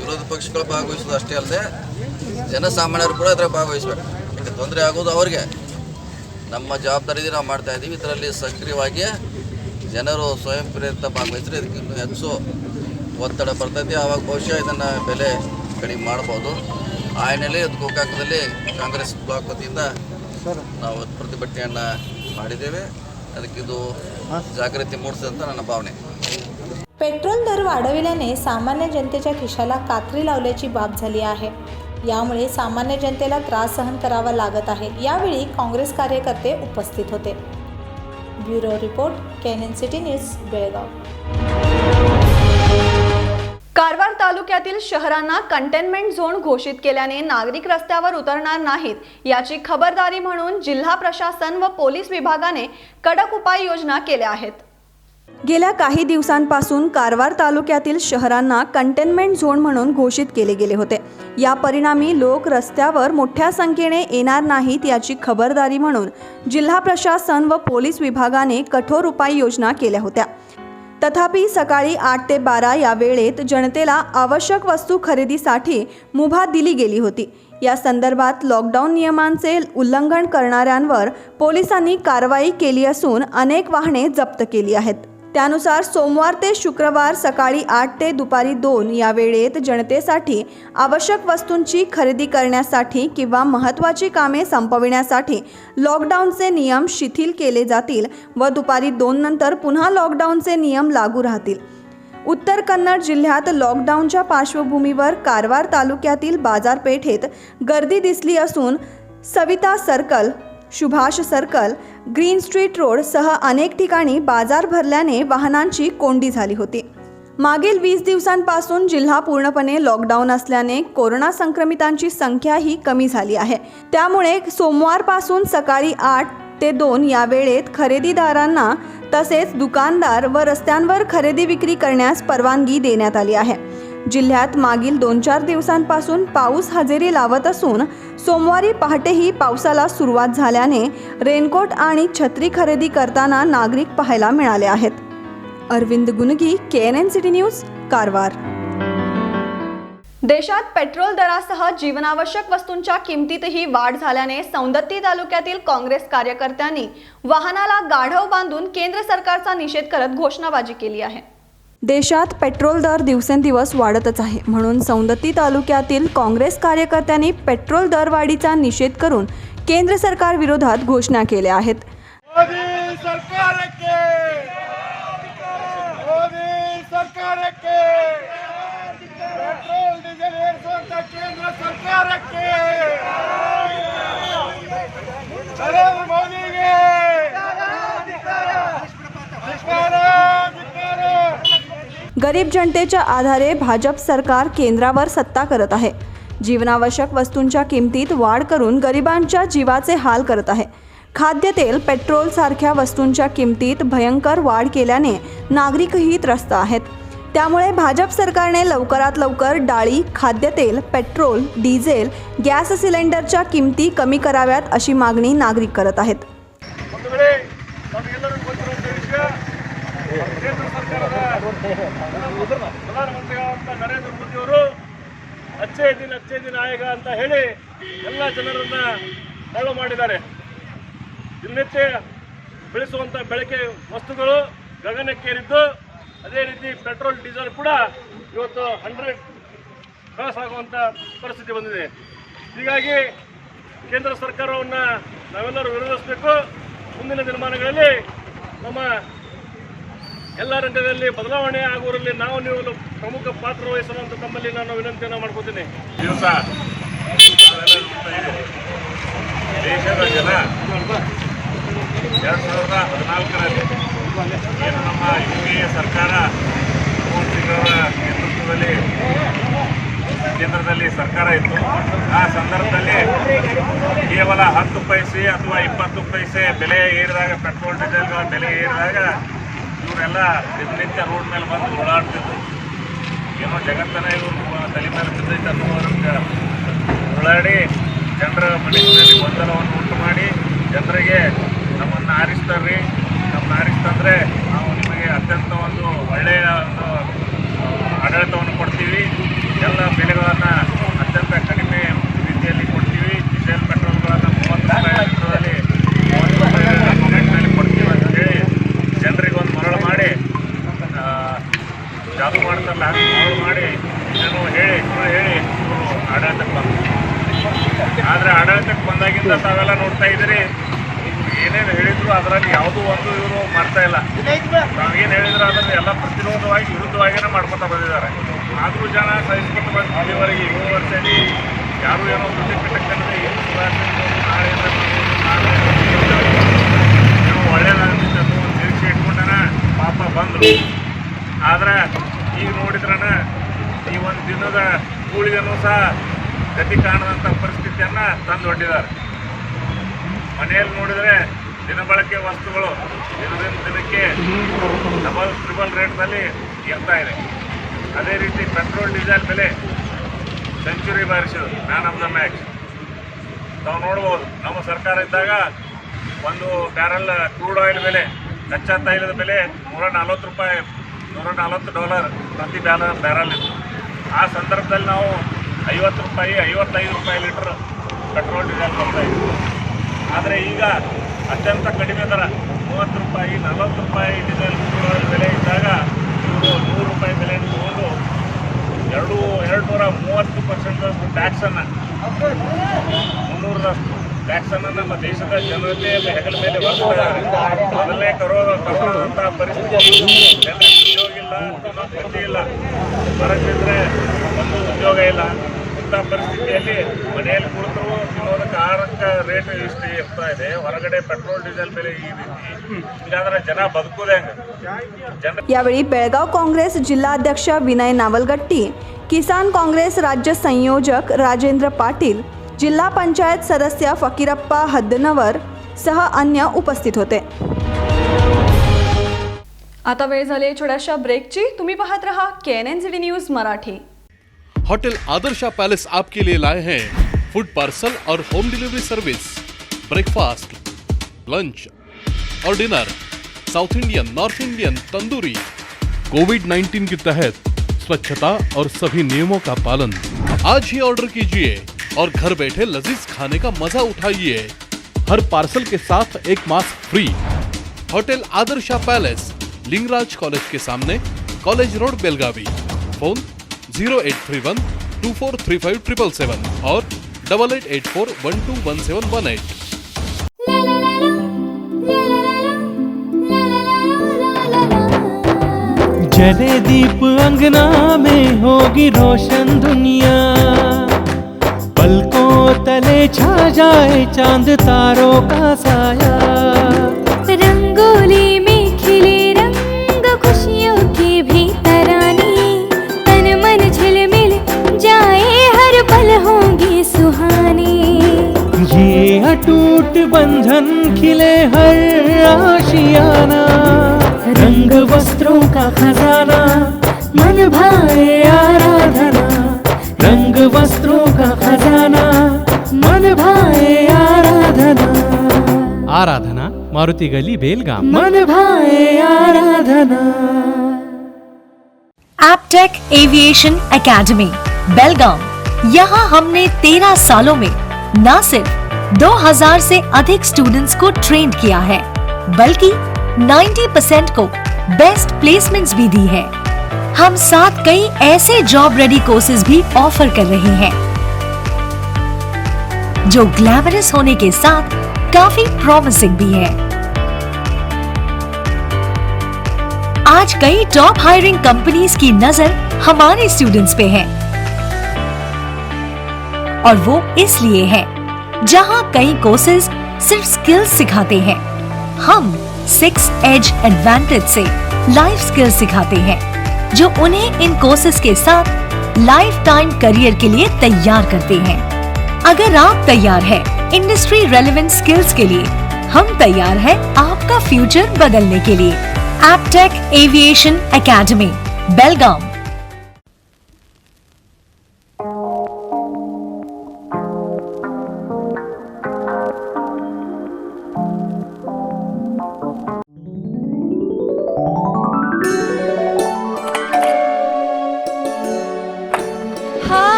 ವಿರೋಧ ಪಕ್ಷಗಳು ಭಾಗವಹಿಸೋದು ಅಷ್ಟೇ ಅಲ್ಲದೆ ಜನಸಾಮಾನ್ಯರು ಕೂಡ ಇದರ ಭಾಗವಹಿಸಬೇಕು. ಇದಕ್ಕೆ ತೊಂದರೆ ಆಗೋದು ಅವ್ರಿಗೆ. ನಮ್ಮ ಜವಾಬ್ದಾರಿ ನಾವು ಮಾಡ್ತಾಯಿದ್ದೀವಿ. ಇದರಲ್ಲಿ ಸಕ್ರಿಯವಾಗಿ ಜನರು ಸ್ವಯಂ ಪ್ರೇರಿತ ಭಾಗವಹಿಸಿದ್ರೆ ಇದಕ್ಕೆ ಇನ್ನೂ ಹೆಚ್ಚು ಒತ್ತಡ ಬರ್ತೈತಿ. ಆವಾಗ ಬಹುಶಃ ಇದನ್ನು ಬೆಲೆ ಕಡಿಮೆ ಮಾಡ್ಬೋದು. ಆ ಹಿನ್ನೆಲೆ ಗೋಕಾಕದಲ್ಲಿ ಕಾಂಗ್ರೆಸ್ ಬ್ಲಾಕ್ ವತಿಯಿಂದ ನಾವು ಪ್ರತಿಭಟನೆಯನ್ನು ಮಾಡಿದ್ದೇವೆ. ಅದಕ್ಕಿದು ಜಾಗೃತಿ ಮೂಡಿಸಿದಂಥ ನನ್ನ ಭಾವನೆ. पेट्रोल दर वाढविल्याने सामान्य जनतेच्या खिशाला कात्री लावल्याची बाब झाली आहे. यामुळे सामान्य जनतेला त्रास सहन करावा लागत आहे. यावेळी काँग्रेस कार्यकर्ते उपस्थित होते. Bureau report, canon city news, Belgaum. Karwar तालुक्यातील शहरांना कंटेनमेंट झोन घोषित केल्याने नागरिक रस्त्यावर उतरणार नाहीत याची खबरदारी म्हणून जिल्हा प्रशासन व पोलीस विभागाने कडक उपाययोजना केल्या आहेत. गेल्या काही दिवसांपासून कारवार तालुक्यातील शहरांना कंटेनमेंट झोन म्हणून घोषित केले गेले होते. या परिणामी लोक रस्त्यावर मोठ्या संख्येने येणार नाहीत याची खबरदारी म्हणून जिल्हा प्रशासन व पोलीस विभागाने कठोर उपाययोजना केल्या होत्या. तथापि सकाळी 8 ते 12 या वेळेत जनतेला आवश्यक वस्तू खरेदीसाठी मुभा दिली गेली होती. या संदर्भात लॉकडाऊन नियमांचे उल्लंघन करणाऱ्यांवर पोलिसांनी कारवाई केली असून अनेक वाहने जप्त केली आहेत. त्यानुसार सोमवार ते शुक्रवार सकाळी 8 ते दुपारी 2 या वेळेत जनतेसाठी आवश्यक वस्तूंची खरेदी करण्यासाठी किंवा महत्त्वाची कामे संपविण्यासाठी लॉकडाऊनचे नियम शिथिल केले जातील व दुपारी 2 नंतर पुन्हा लॉकडाऊनचे नियम लागू राहतील. उत्तर कन्नड जिल्ह्यात लॉकडाऊनच्या पार्श्वभूमीवर कारवार तालुक्यातील बाजारपेठेत गर्दी दिसली असून Savita circle, Subhash circle, green street road सह अनेक ठिकाणी बाजार भरल्याने वाहनांची कोंडी झाली होती. मागील 20 दिवसांपासून जिल्हा पूर्णपणे लॉकडाऊन असल्याने कोरोना संक्रमितांची संख्याही कमी झाली आहे. त्यामुळे सोमवारपासून सकाळी 8 ते 2 या वेळेत खरेदीदारांना तसेच दुकानदार व रस्त्यांवर खरेदी विक्री करण्यास परवानगी देण्यात आली आहे. जिल्ह्यात मागील 2-4 दिवसांपासून पाऊस हजेरी लावत असून सोमवारी पहाटेही पावसाला सुरुवात झाल्याने रेनकोट आणि छत्री खरेदी करताना नागरिक पाहायला मिळाले आहेत. Arvind Gungi, KNN City News, Karwar. देशात पेट्रोल दरासह जीवनावश्यक वस्तूंच्या किमतीतही वाढ झाल्याने सौंदत्ती तालुक्यातील काँग्रेस कार्यकर्त्यांनी वाहनाला गाढव बांधून केंद्र सरकारचा निषेध करत घोषणाबाजी केली आहे. देशात पेट्रोल दर दिवसेंदिवस वाढतच आहे, म्हणून सौंदत्ती तालुक्यातील काँग्रेस कार्यकर्त्यांनी पेट्रोल दरवाढीचा निषेध करून केंद्र सरकार विरोधात घोषणा केल्या आहेत. मोदी सरकार के पेट्रोल डीजल ಏರಿಸುವಂತ ಕೇಂದ್ರ ಸರ್ಕಾರಕ್ಕೆ ನರೇಂದ್ರ ಮೋದಿಗೆ गरीब जनतेच्या आधारे भाजप सरकार केंद्रावर सत्ता करत आहे. जीवनावश्यक वस्तूंच्या किमतीत वाढ करून गरिबांच्या जीवाचे हाल करत आहे. खाद्यतेल, पेट्रोल सारख्या वस्तूंच्या किमतीत भयंकर वाढ केल्याने नागरिकही त्रस्त आहेत. त्यामुळे भाजप सरकारने लवकरात लवकर डाळी, खाद्यतेल, पेट्रोल, डिझेल, गॅस सिलेंडरच्या किमती कमी कराव्यात अशी मागणी नागरिक करत आहेत. ಕೇಂದ್ರ ಸರ್ಕಾರದ ಪ್ರಧಾನಮಂತ್ರಿಗಳಾದಂಥ ನರೇಂದ್ರ ಮೋದಿ ಅವರು ಅಚ್ಚೇ ದಿನ ಆಯೇಗ ಅಂತ ಹೇಳಿ ಎಲ್ಲ ಜನರನ್ನ ಮರಳು ಮಾಡಿದ್ದಾರೆ. ದಿನನಿತ್ಯ ಬೆಳೆಸುವಂಥ ಬೆಳಕೆ ವಸ್ತುಗಳು ಗಗನಕ್ಕೇರಿದ್ದು, ಅದೇ ರೀತಿ ಪೆಟ್ರೋಲ್ ಡೀಸೆಲ್ ಕೂಡ ಇವತ್ತು 100 ಕ್ರಾಸ್ ಆಗುವಂಥ ಪರಿಸ್ಥಿತಿ ಬಂದಿದೆ. ಹೀಗಾಗಿ ಕೇಂದ್ರ ಸರ್ಕಾರವನ್ನು ನಾವೆಲ್ಲರೂ ವಿರೋಧಿಸಬೇಕು. ಮುಂದಿನ ದಿನಮಾನಗಳಲ್ಲಿ ನಮ್ಮ ಎಲ್ಲ ರಂಗದಲ್ಲಿ ಬದಲಾವಣೆ ಆಗುವಲ್ಲಿ ನೀವು ಪ್ರಮುಖ ಪಾತ್ರ ವಹಿಸುವಂತ ತಮ್ಮಲ್ಲಿ ನಾನು ವಿನಂತಿಯನ್ನು ಮಾಡ್ಕೋತೀನಿ. ದಿವಸ ದೇಶದ ಜನ 2014ರಲ್ಲಿ ಏನು ನಮ್ಮ UPA ಸರ್ಕಾರ ಮನಮೋಹನ್ ಸಿಂಗ್ ಅವರ ನೇತೃತ್ವದಲ್ಲಿ ಕೇಂದ್ರದಲ್ಲಿ ಸರ್ಕಾರ ಇತ್ತು. ಆ ಸಂದರ್ಭದಲ್ಲಿ ಕೇವಲ 10 ಪೈಸೆ ಅಥವಾ 20 ಪೈಸೆ ಬೆಲೆ ಏರಿದಾಗ, ಪೆಟ್ರೋಲ್ ಡೀಸೆಲ್ಗಳ ಬೆಲೆ ಏರಿದಾಗ ಇವರೆಲ್ಲ ದಿನನಿತ್ಯ ರೋಡ್ ಮೇಲೆ ಬಂದು ಓಡಾಡ್ತಿದ್ರು. ಏನೋ ಜಗತ್ತನ್ನ ಇವರು ತಲೆ ಮೇಲೆ ಬಿದ್ದೈತೆ ಅನ್ನೋದಕ್ಕೆ ಓಡಾಡಿ ಜನರ ಮನಸ್ಸಿನಲ್ಲಿ ಗೊಂದಲವನ್ನು ಉಂಟು ಮಾಡಿ ಜನರಿಗೆ ನಮ್ಮನ್ನು ಆರಿಸ್ತಾರ್ರಿ, ನಮ್ಮನ್ನು ಆರಿಸ್ತಂದರೆ ನಾವು ನಿಮಗೆ ಅತ್ಯಂತ ಒಂದು ಒಳ್ಳೆಯ ಒಂದು ಆಡಳಿತವನ್ನು ಕೊಡ್ತೀವಿ, ಎಲ್ಲ ಬೆಲೆಗಳನ್ನು ಅತ್ಯಂತ ಕಡಿಮೆ ರೀತಿಯಲ್ಲಿ ಕೊಡ್ತೀವಿ, ಡೀಸೆಲ್ ಪೆಟ್ರೋಲ್ಗಳನ್ನು 30 ರೂಪಾಯಿ ಲೀಟರಲ್ಲಿ 30 ರೂಪಾಯಿ ರೇಟ್ನಲ್ಲಿ ಕೊಡ್ತೀವಿ ಅಂತ ಹೇಳಿ ಜನರಿಗೆ ಒಂದು ಮರಳು ಮಾಡಿ ಜಾದು ಮಾಡ್ತಾರಲ್ಲ, ಮರಳು ಮಾಡಿ ಏನೋ ಹೇಳಿ ಇವರು ಆಡಳಿತಕ್ಕೆ ಬಂದರು. ಆದರೆ ಆಡಳಿತಕ್ಕೆ ಬಂದಾಗಿಂದ ತಾವೆಲ್ಲ ನೋಡ್ತಾ ಇದ್ದೀರಿ, ಏನೇನು ಹೇಳಿದ್ರು ಅದರಲ್ಲಿ ಯಾವುದೂ ಒಂದು ಇವರು ಮಾಡ್ತಾ ಇಲ್ಲ. ನಾವೇನು ಹೇಳಿದ್ರು ಅದರಲ್ಲಿ ಎಲ್ಲ ಪ್ರತಿರೋಧವಾಗಿ ವಿರುದ್ಧವಾಗಿಯೇ ಮಾಡ್ಕೊತಾ ಬಂದಿದ್ದಾರೆ. ಆದರೂ ಜನ ಸಹಿಸ್ಕೊತ ಬಂದು ಇಲ್ಲಿವರೆಗೆ 7 ವರ್ಷದಲ್ಲಿ ಯಾರೂ ಏನೋ ಪ್ರತಿಭಟನೆ ಏನು ನಾಳೆ ಏನೋ ಒಳ್ಳೆಯದಾಗುತ್ತೆ ಅನ್ನೋ ಒಂದು ನಿರೀಕ್ಷೆ ಇಟ್ಕೊಂಡನ ಪಾಪ ಬಂದರು. ಆದರೆ ಈಗ ನೋಡಿದ್ರನ ಈ ಒಂದು ದಿನದ ಕೂಳಿಗೂ ಸಹ ಗತಿ ಕಾಣದಂಥ ಪರಿಸ್ಥಿತಿಯನ್ನು ತಂದು ಹೊಟ್ಟಿದ್ದಾರೆ. ಮನೆಯಲ್ಲಿ ನೋಡಿದರೆ ದಿನಬಳಕೆ ವಸ್ತುಗಳು ದಿನದಿಂದ ದಿನಕ್ಕೆ ಡಬಲ್ ಟ್ರಿಬಲ್ ರೇಟ್ನಲ್ಲಿ ಏರ್ತಾ ಇದೆ. ಅದೇ ರೀತಿ ಪೆಟ್ರೋಲ್ ಡೀಸೆಲ್ ಬೆಲೆ ಸೆಂಚುರಿ ಬಾರಿಸಿದ್ರು, ಮ್ಯಾನ್ ಆಫ್ ದ ಮ್ಯಾಚ್. ನಾವು ನೋಡ್ಬೋದು, ನಮ್ಮ ಸರ್ಕಾರ ಇದ್ದಾಗ ಒಂದು ಬ್ಯಾರಲ್ ಕ್ರೂಡ್ ಆಯಿಲ್ ಬೆಲೆ, ಕಚ್ಚಾ ತೈಲದ ಬೆಲೆ $140 $140 ಪ್ರತಿ ಬ್ಯಾರಲ್ ಇತ್ತು. ಆ ಸಂದರ್ಭದಲ್ಲಿ ನಾವು 50 ರೂಪಾಯಿ 55 ರೂಪಾಯಿ ಲೀಟ್ರ್ ಪೆಟ್ರೋಲ್ ಡೀಸೆಲ್ ಬರ್ತಾ ಇತ್ತು. ಆದರೆ ಈಗ ಅತ್ಯಂತ ಕಡಿಮೆ ದರ 30 ರೂಪಾಯಿ 40 ರೂಪಾಯಿ ಡೀಸೆಲ್ ಬೆಲೆ ಇದ್ದಾಗ ಇವರು 100 ರೂಪಾಯಿ ಬೆಲೆ ತಗೊಂಡು 230% ಟ್ಯಾಕ್ಸನ್ನು 300ರಷ್ಟು ಟ್ಯಾಕ್ಸನ್ನು ನಮ್ಮ ದೇಶದ ಜನತೆಯ ಹೆಗಲ ಮೇಲೆ ಹೊರಿಸಿದ್ದಾರೆ. ಮೊದಲನೇ ಕರೋನಾದಂಥ ಪರಿಸ್ಥಿತಿ, ಜನರಿಗೆ ಉದ್ಯೋಗ ಇಲ್ಲ, ಗತಿ ಇಲ್ಲ, ಹೊರಗಿದ್ರೆ ಒಂದು ಉದ್ಯೋಗ ಇಲ್ಲ. ಇಂಥ ಪರಿಸ್ಥಿತಿಯಲ್ಲಿ ಮನೆಯಲ್ಲಿ ಕುಳಿತರು ತಿನ್ನೋದಕ್ಕೆ ಆಹಾರಕ್ಕೆ ರೇಟ್ ಇಷ್ಟು ಇರ್ತಾ ಇದೆ, ಹೊರಗಡೆ ಪೆಟ್ರೋಲ್ ಡೀಸೆಲ್ ಬೆಲೆ ಈ ರೀತಿ. ಹೀಗಾದ್ರೆ ಜನ ಬದುಕೋದೇ ಹಂಗೆ. यावेळी बेळगाव काँग्रेस जिल्हाध्यक्ष विनय नावलगट्टी, किसान काँग्रेस राज्य संयोजक राजेंद्र पाटील, जिल्हा पंचायत सदस्य फकीरप्पा हद्दनवर, सह अन्य उपस्थित होते. आता वेळ झाली छोट्याशा ब्रेकची. तुम्ही पाहत रहा KNN News Marathi. Hotel Adarsha Palace आपके लिए लाए हैं फूड पार्सल और home delivery service, breakfast, lunch और dinner, south Indian, north Indian, tandoori. कोविड-19 के तहत स्वच्छता और सभी नियमों का पालन. आज ही ऑर्डर कीजिए और घर बैठे लजीज खाने का मजा उठाइए. हर पार्सल के साथ एक mask free. Hotel Adarsha Palace, Lingaraj college के सामने, कॉलेज रोड, बेलगावी. फोन 0831 2435 और 8884 121718. जले दीप अंगना में होगी रोशन दुनिया, पलकों तले छा जाए चांद तारों का साया. रंगोली में खिले रंग खुशियों के भीतर आने, तन मन झिलमिल जाए हर पल होंगे सुहाने. ये अटूट बंधन खिले हर आशियाना, रंग वस्त्रों का खजाना मन भाए आराधना. रंग वस्त्रों का खजाना मन भाए आराधना. आराधना मारुति गली बेलगाम. मन भाए आराधना. एपटेक एविएशन एकेडमी बेलगाम. यहाँ हमने 13 सालों में न सिर्फ 2000 से अधिक स्टूडेंट्स को ट्रेन किया है, बल्कि 90% को बेस्ट प्लेसमेंट्स भी दी है. हम साथ कई ऐसे जॉब रेडी कोर्सेज भी ऑफर कर रहे हैं जो ग्लैमरस होने के साथ काफी प्रॉमिसिंग भी है. आज कई टॉप हायरिंग कंपनीज की नजर हमारे स्टूडेंट्स पे है, और वो इसलिए है जहां कई कोर्सेज सिर्फ स्किल्स सिखाते हैं. हम 6 एज एडवांटेज से लाइफ स्किल्स सिखाते हैं जो उन्हें इन कोर्सेज के साथ लाइफ टाइम करियर के लिए तैयार करते हैं. अगर आप तैयार हैं इंडस्ट्री रेलेवेंट स्किल्स के लिए, हम तैयार हैं आपका फ्यूचर बदलने के लिए. Aptech Aviation Academy Belgaum.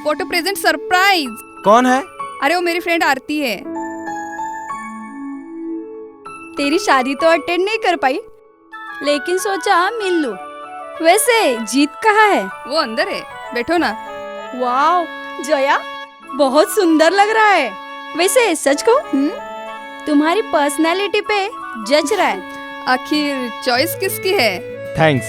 What a present surprise. कौन है? अरे वो मेरी फ्रेंड आरती है. तेरी शादी तो अटेंड नहीं कर पाई, लेकिन सोचा मिल लूं. वैसे जीत कहाँ है? वो अंदर है, बैठो ना. वाव जया, बहुत सुंदर लग रहा है. वैसे सच कहूं, तुम्हारी पर्सनालिटी पे जज रहा है. आखिर चॉइस किसकी है? थैंक्स.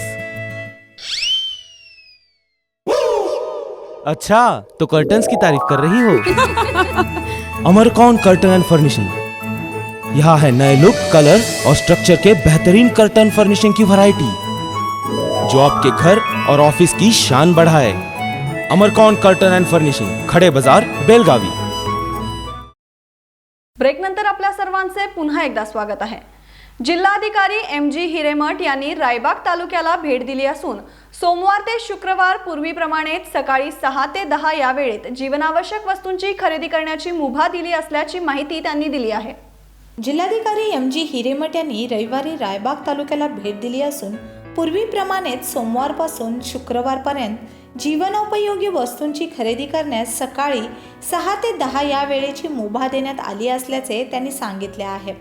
अच्छा, तो कर्टन्स की तारीफ कर रही हो? अमरकौन कर्टन एंड फर्निशिंग. यहाँ है नए लुक, कलर और स्ट्रक्चर के बेहतरीन कर्टन फर्निशिंग की वैरायटी जो आपके घर और ऑफिस की शान बढ़ाए. अमरकौन कर्टन एंड फर्निशिंग, खडे बाजार, बेलगावी. ब्रेक नंतर आपल्या सर्वांचे पुन्हा एकदा स्वागत आहे. जिल्हाधिकारी MG हिरेमठ यांनी रायबाग तालुक्याला भेट दिली असून सोमवार ते शुक्रवार पूर्वीप्रमाणेच सकाळी 6 ते 10 या वेळेत जीवनावश्यक वस्तूंची खरेदी करण्याची मुभा दिली असल्याची माहिती त्यांनी दिली आहे. जिल्हाधिकारी MG हिरेमठ यांनी रविवारी रायबाग तालुक्याला भेट दिली असून पूर्वीप्रमाणेच सोमवारपासून शुक्रवारपर्यंत जीवनोपयोगी वस्तूंची खरेदी करण्यास सकाळी 6 ते 10 या वेळेची मुभा देण्यात आली असल्याचे त्यांनी सांगितले आहे.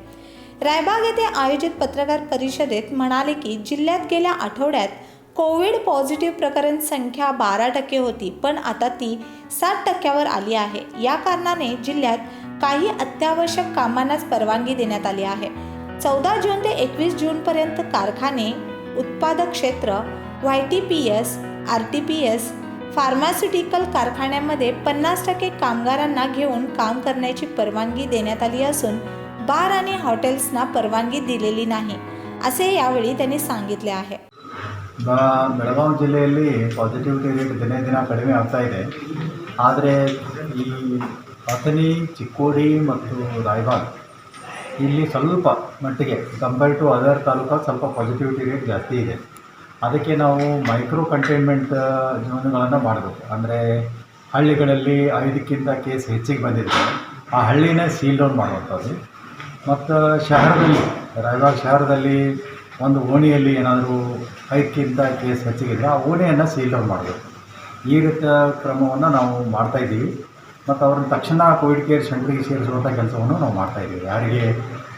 रायबाग येथे आयोजित पत्रकार परिषदेत म्हणाले की जिल्ह्यात गेल्या आठवड्यात कोविड पॉझिटिव्ह प्रकरण संख्या 12% होती, पण आता ती 7% आली आहे. या कारणाने जिल्ह्यात काही अत्यावश्यक कामांनाच परवानगी देण्यात आली आहे. 14 जून ते 21 जूनपर्यंत कारखाने, उत्पादक क्षेत्र, YTPS, RTPS, फार्मास्युटिकल कारखान्यांमध्ये 50% कामगारांना घेऊन काम करण्याची परवानगी देण्यात आली असून बार आणि हॉटेल्सना परवानगी दिलेली नाही, असे यावेळी त्यांनी सांगितले आहे. ಬೆಳಗಾವಿ ಜಿಲ್ಲೆಯಲ್ಲಿ ಪಾಸಿಟಿವಿಟಿ ರೇಟ್ ದಿನೇ ದಿನ ಕಡಿಮೆ ಆಗ್ತಾ ಇದೆ. ಆದರೆ ಈ ಅಥಣಿ, ಚಿಕ್ಕೋಡಿ ಮತ್ತು ರಾಯಬಾಗ್ ಇಲ್ಲಿ ಸ್ವಲ್ಪ ಮಟ್ಟಿಗೆ ಕಂಪೇರ್ ಟು ಅದರ್ ತಾಲೂಕು ಸ್ವಲ್ಪ ಪಾಸಿಟಿವಿಟಿ ರೇಟ್ ಜಾಸ್ತಿ ಇದೆ. ಅದಕ್ಕೆ ನಾವು ಮೈಕ್ರೋ ಕಂಟೈನ್ಮೆಂಟ್ ಝೋನ್ಗಳನ್ನು ಮಾಡಬೇಕು. ಅಂದರೆ ಹಳ್ಳಿಗಳಲ್ಲಿ 5ಕ್ಕಿಂತ ಕೇಸ್ ಹೆಚ್ಚಿಗೆ ಬಂದಿದೆ, ಆ ಹಳ್ಳಿನ ಸೀಲ್ ಡೌನ್ ಮಾಡುವಂಥದ್ದು. ಮತ್ತು ಶಹರದಲ್ಲಿ, ರಾಯಬಾಗ್ ಶಹರದಲ್ಲಿ ಒಂದು ಓಣಿಯಲ್ಲಿ ಏನಾದರೂ 5ಕ್ಕಿಂತ ಕೇಸ್ ಹೆಚ್ಚಿಗಿದ್ರೆ ಆ ಓಣಿಯನ್ನು ಸೀಲ್ ಡೌನ್ ಮಾಡಬೇಕು. ಈ ರೀತಿಯ ಕ್ರಮವನ್ನು ನಾವು ಮಾಡ್ತಾಯಿದ್ದೀವಿ. ಮತ್ತು ಅವ್ರನ್ನ ತಕ್ಷಣ ಕೋವಿಡ್ ಕೇರ್ ಸೆಂಟ್ರಿಗೆ ಸೇರಿಸುವಂಥ ಕೆಲಸವನ್ನು ನಾವು ಮಾಡ್ತಾಯಿದ್ದೀವಿ. ಯಾರಿಗೆ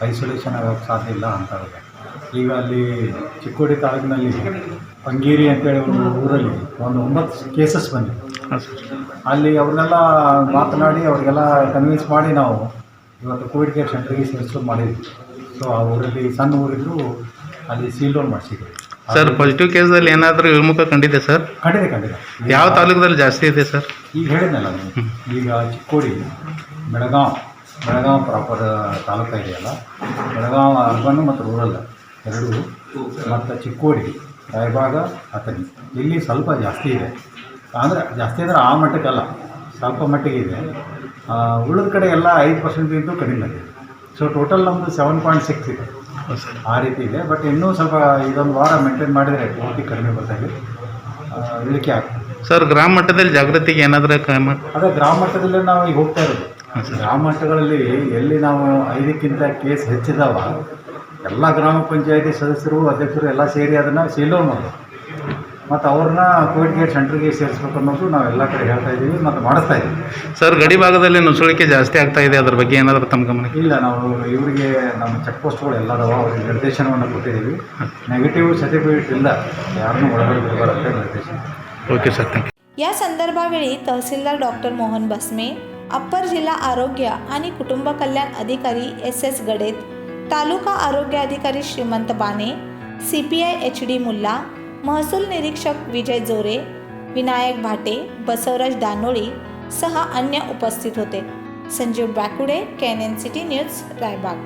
ಐಸೋಲೇಷನ್ ಆಗೋಕ್ಕೆ ಸಾಧ್ಯ ಇಲ್ಲ ಅಂತವ್ರಿಗೆ. ಈಗ ಅಲ್ಲಿ ಚಿಕ್ಕೋಡಿ ತಾಲೂಕಿನಲ್ಲಿ ಪಂಗೇರಿ ಅಂತೇಳಿ ಒಂದು ಊರಲ್ಲಿ ಒಂದು 9 ಕೇಸಸ್ ಬಂದಿದೆ. ಅಲ್ಲಿ ಅವ್ರನ್ನೆಲ್ಲ ಮಾತನಾಡಿ ಅವ್ರಿಗೆಲ್ಲ ಕನ್ವಿನ್ಸ್ ಮಾಡಿ ನಾವು ಇವತ್ತು ಕೋವಿಡ್ ಕೇರ್ ಸೆಂಟ್ರಿಗೆ ಸೇರಿಸೋದು ಮಾಡಿದ್ವಿ. ಸೊ ಆ ಊರಲ್ಲಿ ಸಣ್ಣ ಊರಿದ್ರು ಅಲ್ಲಿ ಸೀಲ್ ಡೌನ್ ಮಾಡಿಸಿದ್ವಿ. ಸರ್, ಪಾಸಿಟಿವ್ ಕೇಸಲ್ಲಿ ಏನಾದರೂ ಇಳಿಮುಖ ಕಂಡಿದೆ ಸರ್? ಖಂಡಿತ. ಯಾವ ತಾಲೂಕದಲ್ಲಿ ಜಾಸ್ತಿ ಇದೆ ಸರ್? ಈಗ ಹೇಳಿದ್ನಲ್ಲ ನಾನು, ಈಗ ಚಿಕ್ಕೋಡಿ, ಬೆಳಗಾಂ ಪ್ರಾಪರ್ ತಾಲೂಕು ಇದೆಯಲ್ಲ, ಬೆಳಗಾಂ ಅರ್ಬನ್ ಮತ್ತು ರೂರಲ್ ಎರಡೂ, ಮತ್ತು ಚಿಕ್ಕೋಡಿ, ರಾಯಬಾಗ, ಅಥಣಿ ಇಲ್ಲಿ ಸ್ವಲ್ಪ ಜಾಸ್ತಿ ಇದೆ. ಅಂದರೆ ಜಾಸ್ತಿ ಅಂದರೆ ಆ ಮಟ್ಟಕ್ಕಲ್ಲ, ಸ್ವಲ್ಪ ಮಟ್ಟಿಗೆ ಇದೆ. ಉಳಿದ ಕಡೆ ಎಲ್ಲ 5%ಗಿಂತ ಕಡಿಮೆ ಇದೆ. ಸೊ ಟೋಟಲ್ ನಮ್ಮದು 7.6 ಇದೆ. ಆ ರೀತಿ ಇದೆ. ಬಟ್ ಇನ್ನೂ ಸ್ವಲ್ಪ ಇದೊಂದು ವಾರ ಮೇಂಟೈನ್ ಮಾಡಿದರೆ ಪೂರ್ತಿ ಕಡಿಮೆ ಬರ್ತಾಯಿದೆ, ಇಳಿಕೆ ಆಗ್ತದೆ. ಸರ್, ಗ್ರಾಮ ಮಟ್ಟದಲ್ಲಿ ಜಾಗೃತಿಗೆ ಏನಾದರೂ ಕ್ರಮ? ಅದೇ ಗ್ರಾಮ ಮಟ್ಟದಲ್ಲಿ ನಾವು ಈಗ ಹೋಗ್ತಾ ಇರೋದು. ಗ್ರಾಮ ಮಟ್ಟಗಳಲ್ಲಿ ಎಲ್ಲಿ ನಾವು 5ಕ್ಕಿಂತ ಕೇಸ್ ಹೆಚ್ಚಿದಾವ ಎಲ್ಲ ಗ್ರಾಮ ಪಂಚಾಯತಿ ಸದಸ್ಯರು, ಅಧ್ಯಕ್ಷರು ಎಲ್ಲ ಸೇರಿ ಅದನ್ನು ಸೀಲ್ ಡೌನ್ ಮಾಡೋದು ಮತ್ತು ಅವ್ರನ್ನ ಕೋವಿಡ್ ಕೇರ್ ಸೆಂಟ್ರಿಗೆ ಸೇರಿಸ್ಬೇಕು ಅನ್ನೋದು ನಾವು ಎಲ್ಲ ಕಡೆ ಹೇಳ್ತಾ ಇದ್ದೀವಿ ಮತ್ತು ಮಾಡಿಸ್ತಾ ಇದ್ದೀವಿ. ಸರ್, ಗಡಿ ಭಾಗದಲ್ಲಿ ನುಸುಳಿಕೆ ಜಾಸ್ತಿ ಆಗ್ತಾ ಇದೆ, ಅದ್ರ ಬಗ್ಗೆ ಏನಾದರೂ ತಮ್ಮ ಗಮನ? ಇಲ್ಲ, ನಾವು ಇವರಿಗೆ ನಮ್ಮ ಚೆಕ್ ಪೋಸ್ಟ್ಗಳು ಎಲ್ಲ ಅದಾವ, ಅವ್ರಿಗೆ ನಿರ್ದೇಶನವನ್ನು ಕೊಟ್ಟಿದ್ದೀವಿ. ನೆಗೆಟಿವ್ ಸರ್ಟಿಫಿಕೇಟ್ ಇಲ್ಲ, ಯಾರನ್ನೂ ಒಳಗಡೆ ಬಿಡಬಾರ್ದು ನಿರ್ದೇಶನ. Okay sir, thank you. या संदर्भावेळी तहसीलदार डॉक्टर मोहन भस्मे, अप्पर जिल्हा आरोग्य आणि कुटुंब कल्याण अधिकारी SS गडेत, तालुका आरोग्य अधिकारी श्रीमंत बाने, CPI HD मुल्ला, महसूल निरीक्षक विजय जोरे, विनायक भाटे, बसवराज दानोळी सह अन्य उपस्थित होते. Sanjeev Bakude, KNN City News, Raibag.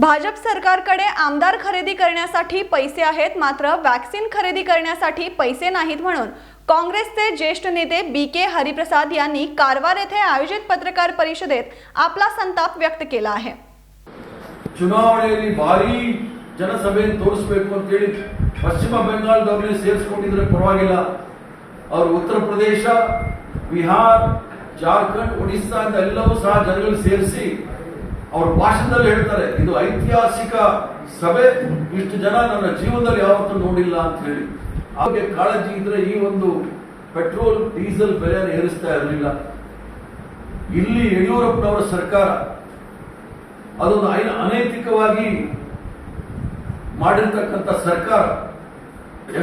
Bhajap सरकारकडे आमदार खरेदी करण्यासाठी पैसे आहेत, मात्र वॅक्सिन खरेदी करण्यासाठी पैसे नाहीत म्हणून काँग्रेसचे ज्येष्ठ नेते BK हरिप्रसाद यांनी कारवार येथे आयोजित पत्रकार परिषदेत आपला संताप व्यक्त केला आहे. ಚುನಾವಣೆಯಲ್ಲಿ ಭಾರಿ ಜನಸಭೆಯನ್ನು ತೋರಿಸಬೇಕು ಅಂತ ಹೇಳಿ ಪಶ್ಚಿಮ ಬೆಂಗಾಳದವರೇ ಸೇರಿಸಿಕೊಂಡಿದ್ರೆ ಪರವಾಗಿಲ್ಲ. ಅವರು ಉತ್ತರ ಪ್ರದೇಶ, ಬಿಹಾರ್, ಜಾರ್ಖಂಡ್, ಒಡಿಸ್ಸಾ ಅಂತ ಎಲ್ಲವೂ ಸಹ ಜನಗಳು ಸೇರಿಸಿ ಅವ್ರ ಭಾಷಣದಲ್ಲಿ ಹೇಳ್ತಾರೆ, ಇದು ಐತಿಹಾಸಿಕ ಸಭೆ, ಇಷ್ಟು ಜನ ನನ್ನ ಜೀವನದಲ್ಲಿ ಯಾವತ್ತೂ ನೋಡಿಲ್ಲ ಅಂತ ಹೇಳಿ. ಹಾಗೆ ಕಾಳಜಿ ಇದ್ರೆ ಈ ಒಂದು ಪೆಟ್ರೋಲ್ ಡೀಸೆಲ್ ಬೆಲೆಯನ್ನು ಏರಿಸ್ತಾ ಇರಲಿಲ್ಲ. ಇಲ್ಲಿ ಯಡಿಯೂರಪ್ಪನವರ ಸರ್ಕಾರ ಅದೊಂದು ಅನೈತಿಕವಾಗಿ ಮಾಡಿರ್ತಕ್ಕಂಥ ಸರ್ಕಾರ.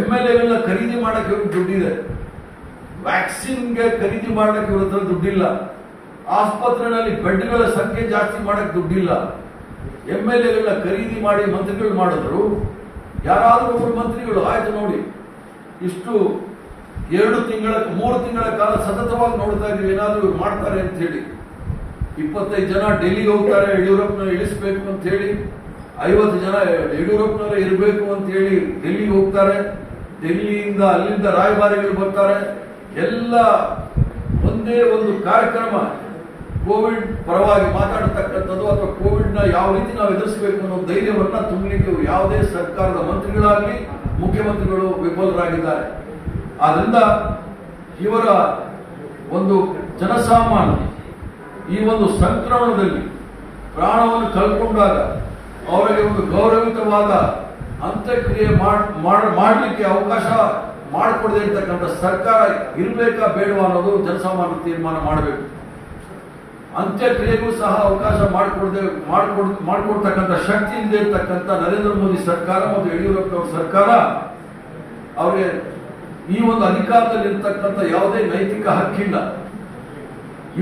MLAಗಳನ್ನ ಖರೀದಿ ಮಾಡಕ್ಕೆ ಇವ್ರಿಗೆ ದುಡ್ಡಿದೆ, ವ್ಯಾಕ್ಸಿನ್ಗೆ ಖರೀದಿ ಮಾಡಕ್ಕೆ ಇವ್ರ ಹತ್ರ ದುಡ್ಡಿಲ್ಲ, ಆಸ್ಪತ್ರೆಯಲ್ಲಿ ಬೆಡ್ಗಳ ಸಂಖ್ಯೆ ಜಾಸ್ತಿ ಮಾಡಕ್ಕೆ ದುಡ್ಡಿಲ್ಲ. MLAಗಳನ್ನ ಖರೀದಿ ಮಾಡಿ ಮಂತ್ರಿಗಳು ಮಾಡಿದ್ರು. ಯಾರಾದರೂ ಒಬ್ಬರು ಮಂತ್ರಿಗಳು ಆಯ್ತು ನೋಡಿ, ಇಷ್ಟು 2 ತಿಂಗಳ 3 ತಿಂಗಳ ಕಾಲ ಸತತವಾಗಿ ನೋಡ್ತಾ ಇದೀವಿ ಏನಾದರೂ ಇವ್ರು ಮಾಡ್ತಾರೆ ಅಂತ ಹೇಳಿ. 25 ಜನ ಡೆಲ್ಲಿಗೆ ಹೋಗ್ತಾರೆ ಯಡಿಯೂರಪ್ಪನ ಇಳಿಸ್ಬೇಕು ಅಂತ ಹೇಳಿ, 50 ಜನ ಯಡಿಯೂರಪ್ಪನವರೇ ಇರಬೇಕು ಅಂತ ಹೇಳಿ ಡೆಲ್ಲಿಗೆ ಹೋಗ್ತಾರೆ. ಡೆಲ್ಲಿಯಿಂದ ಅಲ್ಲಿಂದ ರಾಯಭಾರಿಗಳು ಬರ್ತಾರೆ. ಎಲ್ಲ ಒಂದೇ ಒಂದು ಕಾರ್ಯಕ್ರಮ, ಕೋವಿಡ್ ಪರವಾಗಿ ಮಾತಾಡತಕ್ಕಂಥದ್ದು ಅಥವಾ ಕೋವಿಡ್ನ ಯಾವ ರೀತಿ ನಾವು ಎದುರಿಸಬೇಕು ಅನ್ನೋ ಧೈರ್ಯವನ್ನ ತುಂಬಲಿಕ್ಕೆ ಯಾವುದೇ ಸರ್ಕಾರದ ಮಂತ್ರಿಗಳಾಗಲಿ ಮುಖ್ಯಮಂತ್ರಿಗಳು ವಿಫಲರಾಗಿದ್ದಾರೆ. ಆದ್ರಿಂದ ಇವರ ಒಂದು ಜನಸಾಮಾನ್ಯ ಈ ಒಂದು ಸಂಕ್ರಮಣದಲ್ಲಿ ಪ್ರಾಣವನ್ನು ಕಳ್ಕೊಂಡಾಗ ಅವರಿಗೆ ಒಂದು ಗೌರವಿತವಾದ ಅಂತ್ಯಕ್ರಿಯೆ ಮಾಡಲಿಕ್ಕೆ ಅವಕಾಶ ಮಾಡಿಕೊಡದೇ ಇರತಕ್ಕಂಥ ಸರ್ಕಾರ ಇರಬೇಕಾ ಬೇಡವಾ ಅನ್ನೋದು ಜನಸಾಮಾನ್ಯ ತೀರ್ಮಾನ ಮಾಡಬೇಕು. ಅಂತ್ಯಕ್ರಿಯೆಗೂ ಸಹ ಅವಕಾಶ ಮಾಡಿಕೊಡ್ತಕ್ಕಂಥ ಶಕ್ತಿ ಇಲ್ಲದೆ ಇರತಕ್ಕಂಥ ನರೇಂದ್ರ ಮೋದಿ ಸರ್ಕಾರ ಮತ್ತು ಯಡಿಯೂರಪ್ಪನವರ ಸರ್ಕಾರ ಅವರಿಗೆ ಈ ಒಂದು ಅಧಿಕಾರದಲ್ಲಿ ಇರತಕ್ಕಂಥ ಯಾವುದೇ ನೈತಿಕ ಹಕ್ಕಿಲ್ಲ.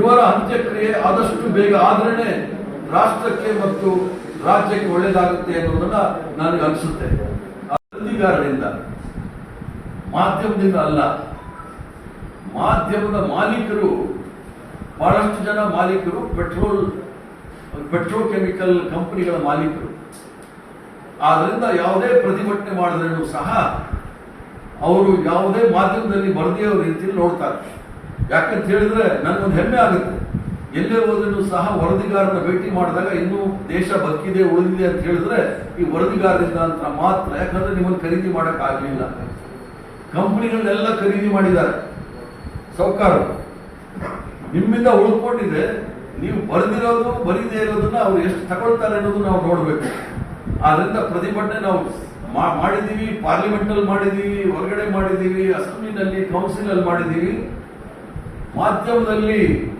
ಇವರ ಅಂತ್ಯಕ್ರಿಯೆ ಆದಷ್ಟು ಬೇಗ ಆದ್ರೇನೆ ರಾಷ್ಟ್ರಕ್ಕೆ ಮತ್ತು ರಾಜ್ಯಕ್ಕೆ ಒಳ್ಳೆಯದಾಗುತ್ತೆ ಅನ್ನೋದನ್ನ ನನಗೆ ಅನಿಸುತ್ತೆ. ವರದಿಗಾರರಿಂದ, ಮಾಧ್ಯಮದಿಂದ ಅಲ್ಲ. ಮಾಧ್ಯಮದ ಮಾಲೀಕರು, ಬಹಳಷ್ಟು ಜನ ಮಾಲೀಕರು ಪೆಟ್ರೋಕೆಮಿಕಲ್ ಕಂಪನಿಗಳ ಮಾಲೀಕರು. ಆದ್ರಿಂದ ಯಾವುದೇ ಪ್ರತಿಭಟನೆ ಮಾಡಿದ್ರೂ ಸಹ ಅವರು ಯಾವುದೇ ಮಾಧ್ಯಮದಲ್ಲಿ ಬರದೇ ಅವ್ರ ರೀತಿಯಲ್ಲಿ ನೋಡ್ತಾರೆ. ಯಾಕಂತ ಹೇಳಿದ್ರೆ ನನಗೊಂದು ಹೆಮ್ಮೆ ಆಗುತ್ತೆ. ಎಲ್ಲೇ ಹೋದ್ರೂ ಸಹ ವರದಿಗಾರನ ಭೇಟಿ ಮಾಡಿದಾಗ ಇನ್ನೂ ದೇಶ ಬದುಕಿದೆ ಉಳಿದಿದೆ ಅಂತ ಹೇಳಿದ್ರೆ ಈ ವರದಿಗಾರರಿಂದ ಅಂತ ಮಾತ್ರ. ಯಾಕಂದ್ರೆ ನಿಮ್ಮನ್ನು ಖರೀದಿ ಮಾಡಕ್ ಆಗ್ಲಿಲ್ಲ, ಕಂಪನಿಗಳನ್ನೆಲ್ಲ ಖರೀದಿ ಮಾಡಿದ್ದಾರೆ ಸಾಹುಕಾರರು. ನಿಮ್ಮಿಂದ ಉಳ್ಕೊಂಡಿದೆ, ನೀವು ಬರೆದಿರೋದು ಬರೀದೇ ಇರೋದನ್ನ ಅವ್ರು ಎಷ್ಟು ತಗೊಳ್ತಾರೆ ಅನ್ನೋದು ನಾವು ನೋಡ್ಬೇಕು. ಆದ್ರಿಂದ ಪ್ರತಿಭಟನೆ ನಾವು ಮಾಡಿದೀವಿ, ಪಾರ್ಲಿಮೆಂಟ್ ಅಲ್ಲಿ ಮಾಡಿದೀವಿ, ಹೊರಗಡೆ ಮಾಡಿದೀವಿ, ಅಸೆಂಬ್ಲಿನಲ್ಲಿ, ಕೌನ್ಸಿಲ್ ಅಲ್ಲಿ ಮಾಡಿದೀವಿ.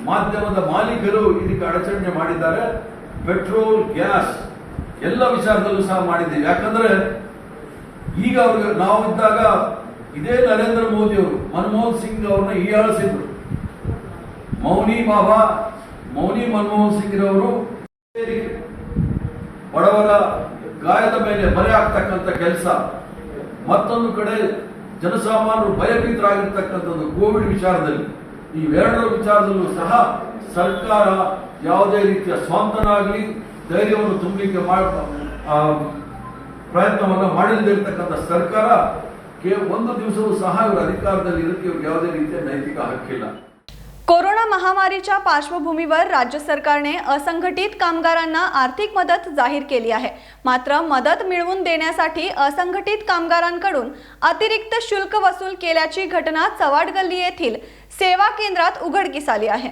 ಮಾಧ್ಯಮದ ಮಾಲೀಕರು ಇದಕ್ಕೆ ಅಡಚಣೆ ಮಾಡಿದ್ದಾರೆ. ಪೆಟ್ರೋಲ್, ಗ್ಯಾಸ್ ಎಲ್ಲ ವಿಚಾರದಲ್ಲೂ ಸಹ ಮಾಡಿದ್ದೀವಿ. ಯಾಕಂದ್ರೆ ಈಗ ಅವ್ರಿಗೆ ನಾವು ಇದ್ದಾಗ ಇದೇ ನರೇಂದ್ರ ಮೋದಿ ಅವರು ಮನಮೋಹನ್ ಸಿಂಗ್ ಅವ್ರನ್ನ ಹೀಯಾಳಿಸಿದ್ರು. ಮೌನಿ ಮನಮೋಹನ್ ಸಿಂಗ್ ರವರು ಬಡವರ ಗಾಯದ ಮೇಲೆ ಬರೆ ಆಗ್ತಕ್ಕಂಥ ಕೆಲಸ, ಮತ್ತೊಂದು ಕಡೆ ಜನಸಾಮಾನ್ಯರು ಭಯಭೀತರಾಗಿರ್ತಕ್ಕಂಥದ್ದು ಕೋವಿಡ್ ವಿಚಾರದಲ್ಲಿ. ಇವೆರಡರ ವಿಚಾರದಲ್ಲೂ ಸಹ ಸರ್ಕಾರ ಯಾವುದೇ ರೀತಿಯ ಸ್ವಂತನಾಗಲಿ ಧೈರ್ಯವನ್ನು ತುಂಬಲಿಕ್ಕೆ ಪ್ರಯತ್ನವನ್ನು ಮಾಡಿಲ್ಲದೆ ಇರತಕ್ಕಂಥ ಸರ್ಕಾರ ಒಂದು ದಿವಸವೂ ಸಹ ಇವರು ಅಧಿಕಾರದಲ್ಲಿ ಇರಕ್ಕೆ ಇವ್ರಿಗೆ ಯಾವುದೇ ರೀತಿಯ ನೈತಿಕ ಹಕ್ಕಿಲ್ಲ. कोरोना महामारीच्या पार्श्वभूमीवर राज्य सरकारने असंघटित कामगारांना आर्थिक मदत जाहीर केली आहे. मात्र मदत मिळवून देण्यासाठी असंघटित कामगारांकडून अतिरिक्त शुल्क वसूल केल्याची घटना चवाडगल्ली येथील सेवा केंद्रात उघडकीस आली आहे.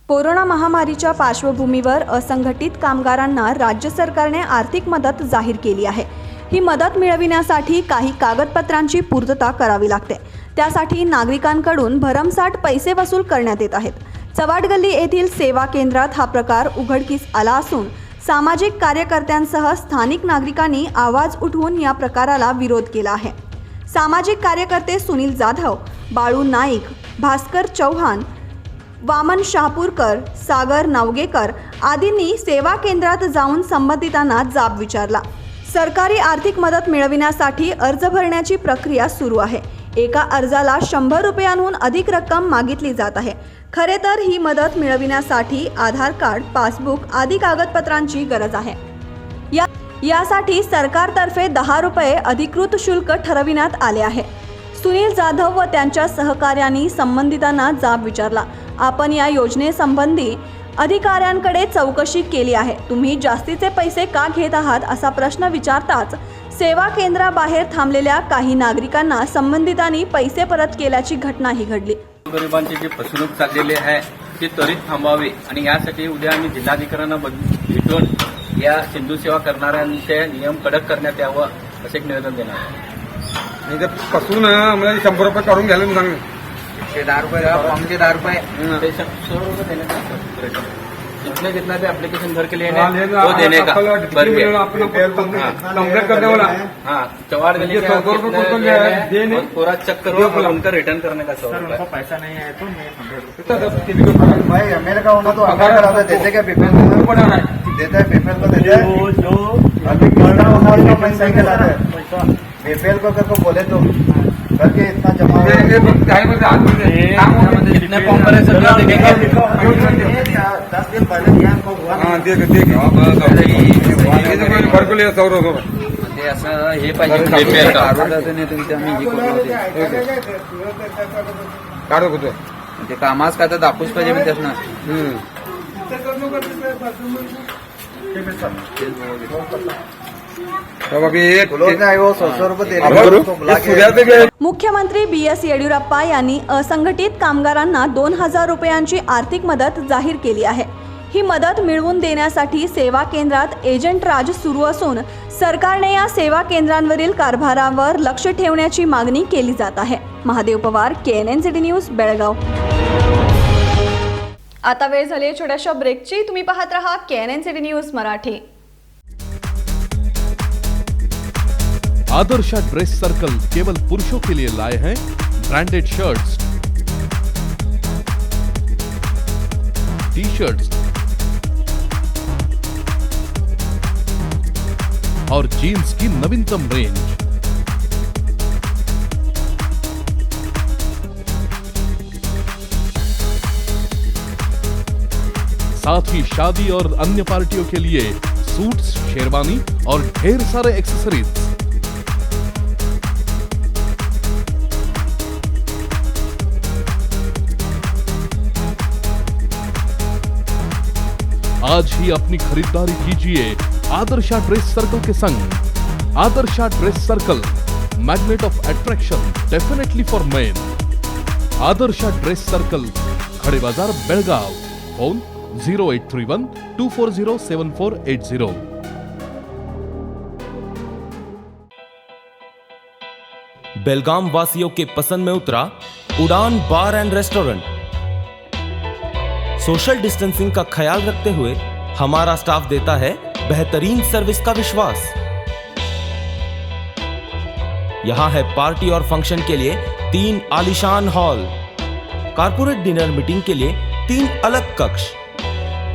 कोरोना महामारीच्या पार्श्वभूमीवर असंघटित कामगारांना राज्य सरकारने आर्थिक मदत जाहीर केली आहे. ही मदत मिळविण्यासाठी काही कागदपत्रांची पूर्तता करावी लागते. त्यासाठी नागरिकांकडून भरमसाठ पैसे वसूल करण्यात येत आहेत. चवाडगल्ली येथील सेवा केंद्रात हा प्रकार उघडकीस आला असून सामाजिक कार्यकर्त्यांसह स्थानिक नागरिकांनी आवाज उठवून या प्रकाराला विरोध केला आहे. सामाजिक कार्यकर्ते सुनील जाधव, बाळू नाईक, भास्कर चौहान, वामन शहापूरकर, सागर नावगेकर आदींनी सेवा केंद्रात जाऊन संबंधितांना जाब विचारला. सरकारी आर्थिक मदत मिळविण्यासाठी अर्ज भरण्याची प्रक्रिया सुरू आहे. एका अर्जाला 100 रुपयांहून अधिक रक्कम मागितली जात आहे. खरे तर ही मदत मिळविण्यासाठी आधार कार्ड, पासबुक आदी कागदपत्रांची गरज आहे. यासाठी सरकारतर्फे 10 रुपये अधिकृत शुल्क ठरविण्यात आले आहे. सुनील जाधव व त्यांच्या सहकार्यांनी संबंधितांना जाब विचारला. आपण या योजनेसंबंधी अधिकाऱ्यांकडे चौकशी केली आहे. तुम्ही जास्तीचे पैसे का घेत आहात असा प्रश्न विचारताच सेवा केंद्राबाहेर थांबलेल्या काही नागरिकांना संबंधितांनी पैसे परत केल्याची घटनाही घडली. गरिबांची जी फसवणूक चाललेली आहे ती त्वरित थांबावी आणि यासाठी उद्या आम्ही जिल्हाधिकाऱ्यांना भेटून या सिंधू सेवा करणाऱ्यांचे नियम कडक करण्यात यावं असे एक निवेदन देणार आहे. जर फसवून आम्हाला 100 रुपये काढून घ्यायला सांग. 10 रुपये 10 रुपये 100 रुपये देने का जितना भी एप्लीकेशन भर के लिए वो देने का कंप्लेंट करने वाला. हाँ, चवाड़ गली के पूरा चेक करो और उनका रिटर्न करने का 100 रुपये. पैसा नहीं है तो भाई मेरे का होना तो अगर कराता देते क्या पेपर देता है, पेपर को देता है जो अभी करना होना पैसा के लाता है. पेपर को अगर को बोले तो करके इतना जमा कितने फॉर्म भरे सर देखेंगे 10 दिन पहले भरकुले 100 रुपये ते असं हे पाहिजे तुमच्या आम्ही हे काढू होतो ते कामाच काय तर दाखवूच पाहिजे मी त्यात ना. मुख्यमंत्री BS येडियुरप्पा यांनी असंघटित कामगारांना 2000 रुपयांची आर्थिक मदत जाहीर केली आहे. ही मदत मिळवून देण्यासाठी सेवा केंद्रात एजंट राज सुरू असून सरकारने या सेवा केंद्रांवरील कारभारावर लक्ष ठेवण्याची मागणी केली जात आहे. Mahadev Pawar, KNN City news, Belgaum. आता वेळ झाली आहे छोट्याशा ब्रेकची. तुम्ही पाहत रहा KNN City news Marathi. Adarsha dress circle केवल पुरुषों के लिए लाए हैं ब्रांडेड शर्ट्स, टी-शर्ट्स और जीन्स की नवीनतम रेंज. साथ ही शादी और अन्य पार्टियों के लिए सूट्स, शेरवानी और ढेर सारे एक्सेसरीज. आज ही अपनी खरीदारी कीजिए आदर्शा ड्रेस सर्कल के संग। Adarsha dress circle, magnet of attraction definitely for main. Adarsha dress circle, खड़े बाजार, बेळगाव। फोन 0831 240 7480। बेलगाम वासियों के पसंद में उतरा उड़ान बार एंड रेस्टोरेंट। सोशल डिस्टेंसिंग का ख्याल रखते हुए हमारा स्टाफ देता है बेहतरीन सर्विस का विश्वास। यहां है पार्टी और फंक्शन के लिए 3 आलीशान हॉल, कारपोरेट डिनर मीटिंग के लिए 3 अलग कक्ष,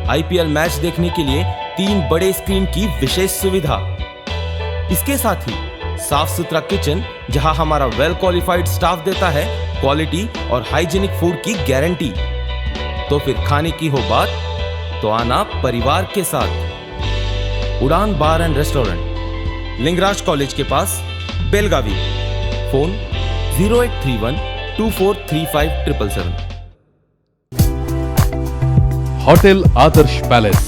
आईपीएल मैच देखने के लिए 3 बड़े स्क्रीन की विशेष सुविधा। इसके साथ ही साफ सुथरा किचन, जहां हमारा वेल क्वालिफाइड स्टाफ देता है क्वालिटी और हाइजीनिक फूड की गारंटी। तो फिर खाने की हो बात तो आना परिवार के साथ। उड़ान बार एंड रेस्टोरेंट, लिंगराज कॉलेज के पास, बेलगावी। फोन 0831 2435 777। होटल आदर्श पैलेस,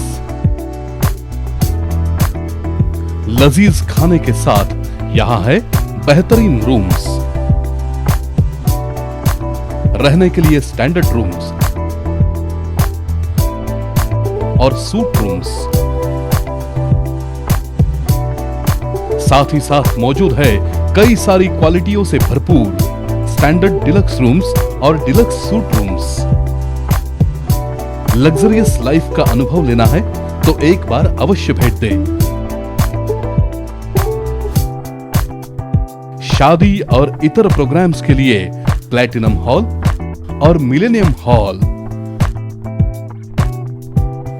लजीज खाने के साथ यहाँ है बेहतरीन रूम्स, रहने के लिए स्टैंडर्ड रूम्स और सूट रूम्स। साथ ही साथ मौजूद है कई सारी क्वालिटियों से भरपूर स्टैंडर्ड डिलक्स रूम्स और डिलक्स सूट रूम्स। लग्जरियस लाइफ का अनुभव लेना है तो एक बार अवश्य भेंट दें। शादी और इतर प्रोग्राम्स के लिए प्लैटिनम हॉल और मिलेनियम हॉल।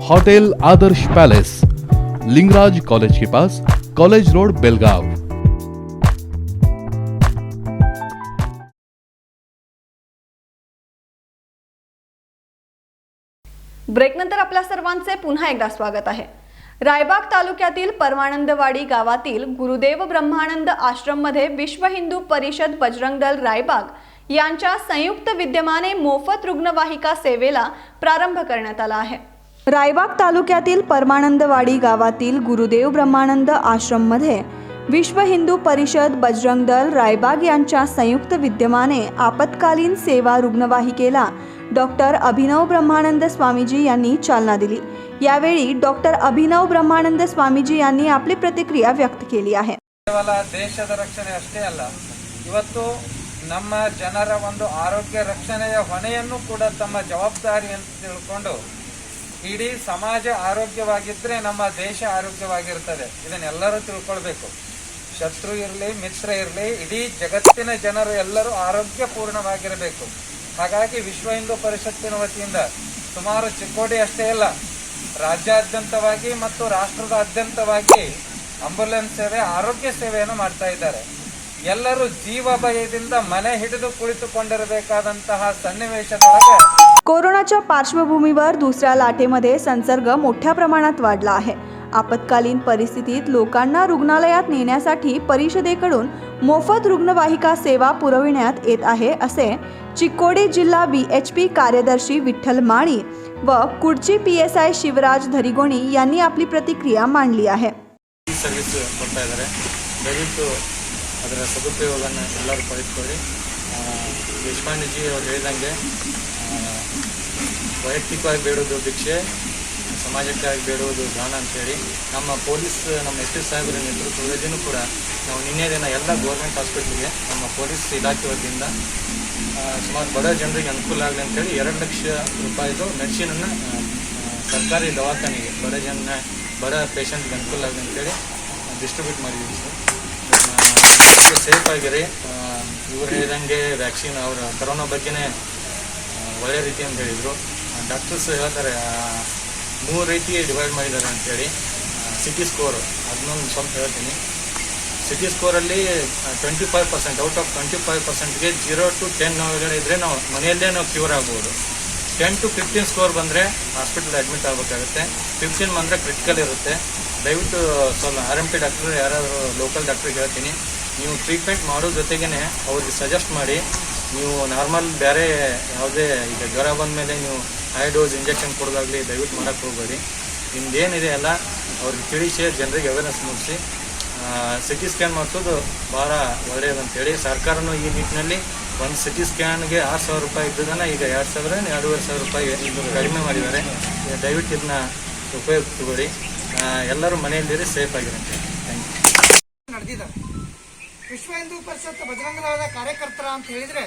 होटल आदर्श पैलेस, लिंगराज कॉलेज के पास, कॉलेज रोड, बेलगाव। ब्रेकनंतर आपल्या सर्वांचे पुन्हा एकदा स्वागत आहे। रायबाग तालुक्यातील परमानंदवाडी गावातील गुरुदेव ब्रह्मानंद आश्रम मध्ये विश्व हिंदू परिषद बजरंग दल रायबाग यांच्या संयुक्त विद्यमाने मोफत रुग्णवाहिका सेवेला प्रारंभ करण्यात आला आहे। रायबाग तालुक्यातील परमानंदवाडी गावातील गुरुदेव ब्रह्मानंद आश्रम मध्ये विश्व हिंदू परिषद बजरंग दल रायबाग यांच्या संयुक्त विद्यमाने आपत्कालीन सेवा रुग्णवाहिकेला डॉक्टर अभिनव ब्रह्मानंद स्वामीजी यांनी चालना दिली। यावेळी डॉक्टर अभिनव ब्रह्मानंद स्वामीजी यांनी आपली प्रतिक्रिया व्यक्त केली आहे। ಕೇವಲ ದೇಶದ ರಕ್ಷಣೆ ಅಷ್ಟೇ ಅಲ್ಲ, ಇವತ್ತು ನಮ್ಮ ಜನರ ಒಂದು ಆರೋಗ್ಯ ರಕ್ಷಣೆಯ ಹೊಣೆಯನ್ನು ಕೂಡ ತಮ್ಮ ಜವಾಬ್ದಾರಿ ಅಂತ ತಿಳ್ಕೊಂಡು ಇಡೀ ಸಮಾಜ ಆರೋಗ್ಯವಾಗಿದ್ದರೆ ನಮ್ಮ ದೇಶ ಆರೋಗ್ಯವಾಗಿರುತ್ತದೆ। ಇದನ್ನೆಲ್ಲರೂ ತಿಳ್ಕೊಳ್ಬೇಕು। ಶತ್ರು ಇರಲಿ ಮಿತ್ರ ಇರಲಿ, ಇಡೀ ಜಗತ್ತಿನ ಜನರು ಎಲ್ಲರೂ ಆರೋಗ್ಯಪೂರ್ಣವಾಗಿರಬೇಕು। ಹಾಗಾಗಿ ವಿಶ್ವ ಹಿಂದೂ ಪರಿಷತ್ತಿನ ವತಿಯಿಂದ ಸುಮಾರು ಚಿಕ್ಕೋಡಿ ಅಷ್ಟೇ ಅಲ್ಲ, ರಾಜ್ಯಾದ್ಯಂತವಾಗಿ ಮತ್ತು ರಾಷ್ಟ್ರದಾದ್ಯಂತವಾಗಿ ಆಂಬ್ಯುಲೆನ್ಸ್ ಸೇವೆ, ಆರೋಗ್ಯ ಸೇವೆಯನ್ನು ಮಾಡ್ತಾ ಇದ್ದಾರೆ। ಎಲ್ಲರೂ ಜೀವ ಭಯದಿಂದ ಮನೆ ಹಿಡಿದು ಕುಳಿತುಕೊಂಡಿರಬೇಕಾದಂತಹ सन्निवेशादೊಳಗೆ कोरोनाच्या पार्श्वभूमीवर दुसऱ्या लाटेमध्ये संसर्ग मोठ्या प्रमाणात वाढला आहे। आपत्कालीन परिस्थितीत लोकांना रुग्णालयात नेण्यासाठी परिषदेकडून मोफत रुग्णवाहिका सेवा पुरविण्यात येत आहे, असे चिक्कोडी जिल्हा VHP कार्यदर्शी विठ्ठल माळी व कुडची PSI शिवराज धरिगोणी यांनी आपली प्रतिक्रिया मांडली आहे। ಸರ್ವಿಸ್ ಕೊಡ್ತಾ ಇದ್ದಾರೆ, ದಯವಿಟ್ಟು ಅದರ ಸದುಪಯೋಗವನ್ನು ಎಲ್ಲರೂ ಪಡೆದುಕೊಳ್ಳಿ। ದೇಶಪಾಂಡೆಜಿ ಅವರು ಹೇಳಿದಂಗೆ ವೈಯಕ್ತಿಕವಾಗಿ ಬೇಡೋದು ಭಿಕ್ಷೆ, ಸಮಾಜಕ್ಕಾಗಿ ಬೇಡುವುದು ದಾನ ಅಂತೇಳಿ ನಮ್ಮ ಪೊಲೀಸ್, ನಮ್ಮ SP ಸಾಹೇಬರ ನೇತೃತ್ವದಲ್ಲಿಯೂ ಕೂಡ ನಾವು ನಿನ್ನೆ ದಿನ ಎಲ್ಲ ಗೌರ್ಮೆಂಟ್ ಹಾಸ್ಪಿಟ್ಲಿಗೆ ನಮ್ಮ ಪೊಲೀಸ್ ಇಲಾಖೆ ವತಿಯಿಂದ ಸುಮಾರು ಬಡ ಜನರಿಗೆ ಅನುಕೂಲ ಆಗಲಿ ಅಂತೇಳಿ 2 ಲಕ್ಷ ರೂಪಾಯಿದು ಮೆಡಿಸಿನನ್ನು ಸರ್ಕಾರಿ ದವಾಖಾನೆಗೆ ಬಡ ಪೇಷಂಟ್ಗೆ ಅನುಕೂಲ ಆಗಲಿ ಅಂತೇಳಿ ಡಿಸ್ಟ್ರಿಬ್ಯೂಟ್ ಮಾಡಿದ್ದೀವಿ ಸರ್। ಸೇಫ್ ಆಗಿರಿ। ಇವರು ಹೇಳಿದಂಗೆ ವ್ಯಾಕ್ಸಿನ್, ಅವರ ಕರೋನಾ ಬಗ್ಗೆನೇ ಒಳ್ಳೆ ರೀತಿ ಅಂತ ಹೇಳಿದರು। ಡಾಕ್ಟರ್ಸ್ ಹೇಳ್ತಾರೆ 3 ರೀತಿ ಡಿವೈಡ್ ಮಾಡಿದ್ದಾರೆ ಅಂತೇಳಿ। ಸಿಟಿ ಸ್ಕೋರ್ ಅದನ್ನೊಂದು ಸ್ವಲ್ಪ ಹೇಳ್ತೀನಿ। ಸಿಟಿ ಸ್ಕೋರಲ್ಲಿ 25%, ಔಟ್ ಆಫ್ 25%ಗೆ 0 to 10 ಒಳಗಡೆ ಇದ್ದರೆ ನಾವು ಮನೆಯಲ್ಲೇ ನಾವು ಕ್ಯೂರ್ ಆಗ್ಬೋದು। 10 to 15 ಸ್ಕೋರ್ ಬಂದರೆ ಹಾಸ್ಪಿಟಲ್ ಅಡ್ಮಿಟ್ ಆಗಬೇಕಾಗುತ್ತೆ। 15 ಬಂದರೆ ಕ್ರಿಟಿಕಲ್ ಇರುತ್ತೆ। ದಯವಿಟ್ಟು ಸ್ವಲ್ಪ RMP ಡಾಕ್ಟರ್, ಯಾರಾದರೂ ಲೋಕಲ್ ಡಾಕ್ಟ್ರಿಗೆ ಹೇಳ್ತೀನಿ, ನೀವು ಟ್ರೀಟ್ಮೆಂಟ್ ಮಾಡೋ ಜೊತೆಗೇ ಅವ್ರಿಗೆ ಸಜೆಸ್ಟ್ ಮಾಡಿ, ನೀವು ನಾರ್ಮಲ್ ಬೇರೆ ಯಾವುದೇ ಈಗ ಜ್ವರ ಬಂದ ಮೇಲೆ ನೀವು ಹೈ ಡೋಸ್ ಇಂಜೆಕ್ಷನ್ ಕೊಡೋದಾಗಲಿ ದಯವಿಟ್ಟು ಮಾಡೋಕ್ಕೆ ಹೋಗಬೇಡಿ। ನಿಮ್ದೇನಿದೆ ಅಲ್ಲ ಅವ್ರಿಗೆ ತಿಳಿಸಿ ಜನರಿಗೆ ಅವೇರ್ನೆಸ್ ಮೂಡಿಸಿ ಸಿಟಿ ಸ್ಕ್ಯಾನ್ ಮಾಡಿಸೋದು ಭಾಳ ಒಳ್ಳೆಯದಂತೇಳಿ ಸರ್ಕಾರನೂ ಈ ನಿಟ್ಟಿನಲ್ಲಿ ಒಂದು ಸಿಟಿ ಸ್ಕ್ಯಾನ್ಗೆ 6,000 ರೂಪಾಯಿ ಇದ್ದದನ್ನು ಈಗ 2,000-2,500 ರೂಪಾಯಿ ಕಡಿಮೆ ಮಾಡಿದ್ದಾರೆ. ದಯವಿಟ್ಟು ಇದನ್ನ ಉಪಯೋಗ ತಗೊಳ್ಳಿ. ಎಲ್ಲರೂ ಮನೆಯಲ್ಲಿರಿ, ಸೇಫ್ ಆಗಿರಂತೆ. Thank you. ನಡೆದಿದ್ದಾರೆ ವಿಶ್ವ ಹಿಂದೂ ಪರಿಷತ್ ಬಜರಂಗ ದಳದ ಕಾರ್ಯಕರ್ತರ ಅಂತ ಹೇಳಿದರೆ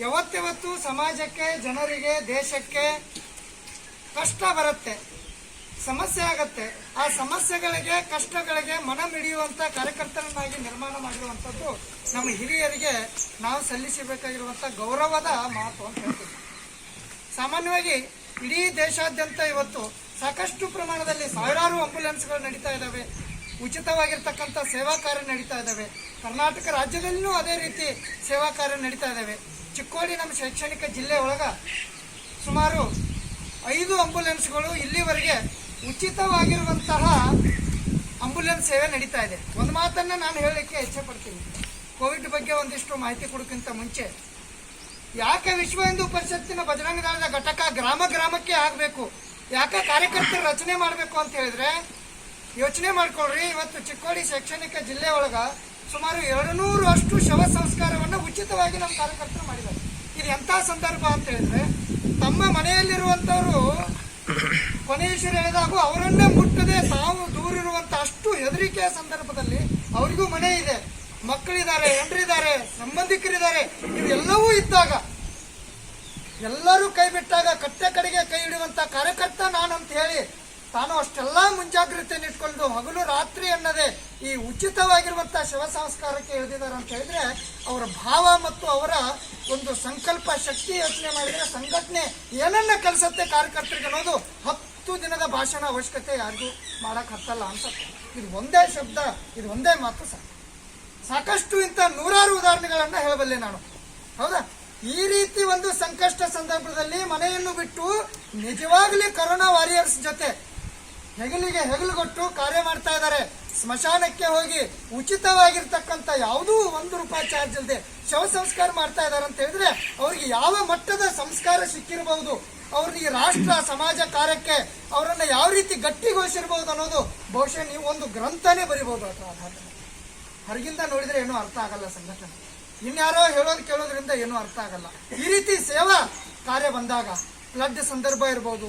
ಯಾವತ್ತೂ ಸಮಾಜಕ್ಕೆ, ಜನರಿಗೆ, ದೇಶಕ್ಕೆ ಕಷ್ಟ ಬರುತ್ತೆ, ಸಮಸ್ಯೆ ಆಗತ್ತೆ. ಆ ಸಮಸ್ಯೆಗಳಿಗೆ, ಕಷ್ಟಗಳಿಗೆ ಮನ ಮಿಡಿಯುವಂಥ ಕಾರ್ಯಕರ್ತರನ್ನಾಗಿ ನಿರ್ಮಾಣ ಮಾಡಿರುವಂಥದ್ದು ನಮ್ಮ ಹಿರಿಯರಿಗೆ ನಾವು ಸಲ್ಲಿಸಬೇಕಾಗಿರುವಂಥ ಗೌರವದ ಮಾತು ಅಂತ ಹೇಳ್ತೀವಿ. ಸಾಮಾನ್ಯವಾಗಿ ಇಡೀ ದೇಶಾದ್ಯಂತ ಇವತ್ತು ಸಾಕಷ್ಟು ಪ್ರಮಾಣದಲ್ಲಿ ಸಾವಿರಾರು ಆಂಬ್ಯುಲೆನ್ಸ್ಗಳು ನಡೀತಾ ಇದ್ದಾವೆ, ಉಚಿತವಾಗಿರ್ತಕ್ಕಂಥ ಸೇವಾ ಕಾರ್ಯ ನಡೀತಾ ಇದ್ದಾವೆ. ಕರ್ನಾಟಕ ರಾಜ್ಯದಲ್ಲಿಯೂ ಅದೇ ರೀತಿ ಸೇವಾ ಕಾರ್ಯ ನಡೀತಾ ಇದ್ದಾವೆ. ಚಿಕ್ಕೋಡಿ ನಮ್ಮ ಶೈಕ್ಷಣಿಕ ಜಿಲ್ಲೆ ಒಳಗೆ ಸುಮಾರು 5 ಆಂಬ್ಯುಲೆನ್ಸ್ಗಳು ಇಲ್ಲಿವರೆಗೆ ಉಚಿತವಾಗಿರುವಂತಹ ಆಂಬ್ಯುಲೆನ್ಸ್ ಸೇವೆ ನಡೀತಾ ಇದೆ. ಒಂದು ಮಾತನ್ನು ನಾನು ಹೇಳಲಿಕ್ಕೆ ಇಚ್ಛೆ ಪಡ್ತೀನಿ. ಕೋವಿಡ್ ಬಗ್ಗೆ ಒಂದಿಷ್ಟು ಮಾಹಿತಿ ಕೊಡೋಕ್ಕಿಂತ ಮುಂಚೆ ಯಾಕೆ ವಿಶ್ವ ಹಿಂದೂ ಪರಿಷತ್ತಿನ ಬಜರಂಗ ದಳದ ಘಟಕ ಗ್ರಾಮಕ್ಕೆ ಆಗಬೇಕು, ಯಾಕೆ ಕಾರ್ಯಕರ್ತರ ರಚನೆ ಮಾಡಬೇಕು ಅಂತ ಹೇಳಿದ್ರೆ ಯೋಚನೆ ಮಾಡ್ಕೊಳ್ರಿ. ಇವತ್ತು ಚಿಕ್ಕೋಡಿ ಶೈಕ್ಷಣಿಕ ಜಿಲ್ಲೆ ಒಳಗೆ ಸುಮಾರು 200 ಅಷ್ಟು ಶವ ಸಂಸ್ಕಾರವನ್ನು ಉಚಿತವಾಗಿ ನಮ್ಮ ಕಾರ್ಯಕರ್ತರು ಮಾಡಿದ್ದಾರೆ. ಇದು ಎಂಥ ಸಂದರ್ಭ ಅಂತ ಹೇಳಿದ್ರೆ ತಮ್ಮ ಮನೆಯಲ್ಲಿರುವಂಥವರು ಕೊನೆಯುಸಿರು ಎಳೆದಾಗೂ ಅವರನ್ನೇ ಮುಟ್ಟದೆ ತಾವು ದೂರ ಇರುವಂಥ ಅಷ್ಟು ಹೆದರಿಕೆಯ ಸಂದರ್ಭದಲ್ಲಿ ಅವರಿಗೂ ಮನೆ ಇದೆ, ಮಕ್ಕಳಿದ್ದಾರೆ, ಹೆಂಡರಿದ್ದಾರೆ, ಸಂಬಂಧಿಕರಿದ್ದಾರೆ, ಇವೆಲ್ಲವೂ ಇದ್ದಾಗ ಎಲ್ಲರೂ ಕೈ ಬಿಟ್ಟಾಗ ಕಟ್ಟೆ ಕಡೆಗೆ ಕೈ ಹಿಡಿಯುವಂಥ ಕಾರ್ಯಕರ್ತ ನಾನಂತ ಹೇಳಿ ತಾನು ಅಷ್ಟೆಲ್ಲ ಮುಂಜಾಗ್ರತೆಯನ್ನು ಇಟ್ಕೊಂಡು ಹಗಲು ರಾತ್ರಿ ಅನ್ನದೇ ಈ ಉಚಿತವಾಗಿರುವಂಥ ಶವ ಸಂಸ್ಕಾರಕ್ಕೆ ಇಳಿದಿದ್ದಾರೆ ಅಂತ ಹೇಳಿದ್ರೆ ಅವರ ಭಾವ ಮತ್ತು ಅವರ ಒಂದು ಸಂಕಲ್ಪ ಶಕ್ತಿ ಯೋಚನೆ ಮಾಡಿದರೆ ಸಂಘಟನೆ ಏನನ್ನ ಕಲಿಸುತ್ತೆ ಕಾರ್ಯಕರ್ತರಿಗೆ ಅನ್ನೋದು 10 ದಿನದ ಭಾಷಣ ಅವಶ್ಯಕತೆ ಯಾರಿಗೂ ಮಾಡಕ್ ಹತ್ತಲ್ಲ ಅನ್ಸುತ್ತೆ. ಇದು ಒಂದೇ ಶಬ್ದ, ಇದು ಒಂದೇ ಮಾತು ಸಾಕಷ್ಟು ಇಂಥ 100 ಉದಾಹರಣೆಗಳನ್ನ ಹೇಳಬಲ್ಲೆ ನಾನು. ಹೌದಾ? ಈ ರೀತಿ ಒಂದು ಸಂಕಷ್ಟ ಸಂದರ್ಭದಲ್ಲಿ ಮನೆಯನ್ನು ಬಿಟ್ಟು ನಿಜವಾಗ್ಲೂ ಕರೋನಾ ವಾರಿಯರ್ಸ್ ಜೊತೆ ಹೆಗಲಿಗೆ ಹೆಗಲುಗೊಟ್ಟು ಕಾರ್ಯ ಮಾಡ್ತಾ ಇದ್ದಾರೆ. ಸ್ಮಶಾನಕ್ಕೆ ಹೋಗಿ ಉಚಿತವಾಗಿರ್ತಕ್ಕಂಥ ಯಾವುದೂ 1 ರೂಪಾಯಿ ಚಾರ್ಜ್ ಇಲ್ಲದೆ ಶವ ಸಂಸ್ಕಾರ ಮಾಡ್ತಾ ಇದ್ದಾರೆ ಅಂತ ಹೇಳಿದ್ರೆ ಅವ್ರಿಗೆ ಯಾವ ಮಟ್ಟದ ಸಂಸ್ಕಾರ ಸಿಕ್ಕಿರಬಹುದು, ಅವ್ರಿಗೆ ರಾಷ್ಟ್ರ ಸಮಾಜ ಕಾರ್ಯಕ್ಕೆ ಅವರನ್ನ ಯಾವ ರೀತಿ ಗಟ್ಟಿಗೊಳಿಸಿರ್ಬಹುದು ಅನ್ನೋದು ಬಹುಶಃ ನೀವು ಒಂದು ಗ್ರಂಥನೇ ಬರಿಬಹುದು. ಅಥವಾ ಹೊರಗಿಂದ ನೋಡಿದ್ರೆ ಏನೂ ಅರ್ಥ ಆಗಲ್ಲ ಸಂಘಟನೆ, ಇನ್ಯಾರೋ ಹೇಳೋದು ಕೇಳೋದ್ರಿಂದ ಏನೂ ಅರ್ಥ ಆಗಲ್ಲ. ಈ ರೀತಿ ಸೇವಾ ಕಾರ್ಯ ಬಂದಾಗ ಫ್ಲಡ್ ಸಂದರ್ಭ ಇರ್ಬೋದು,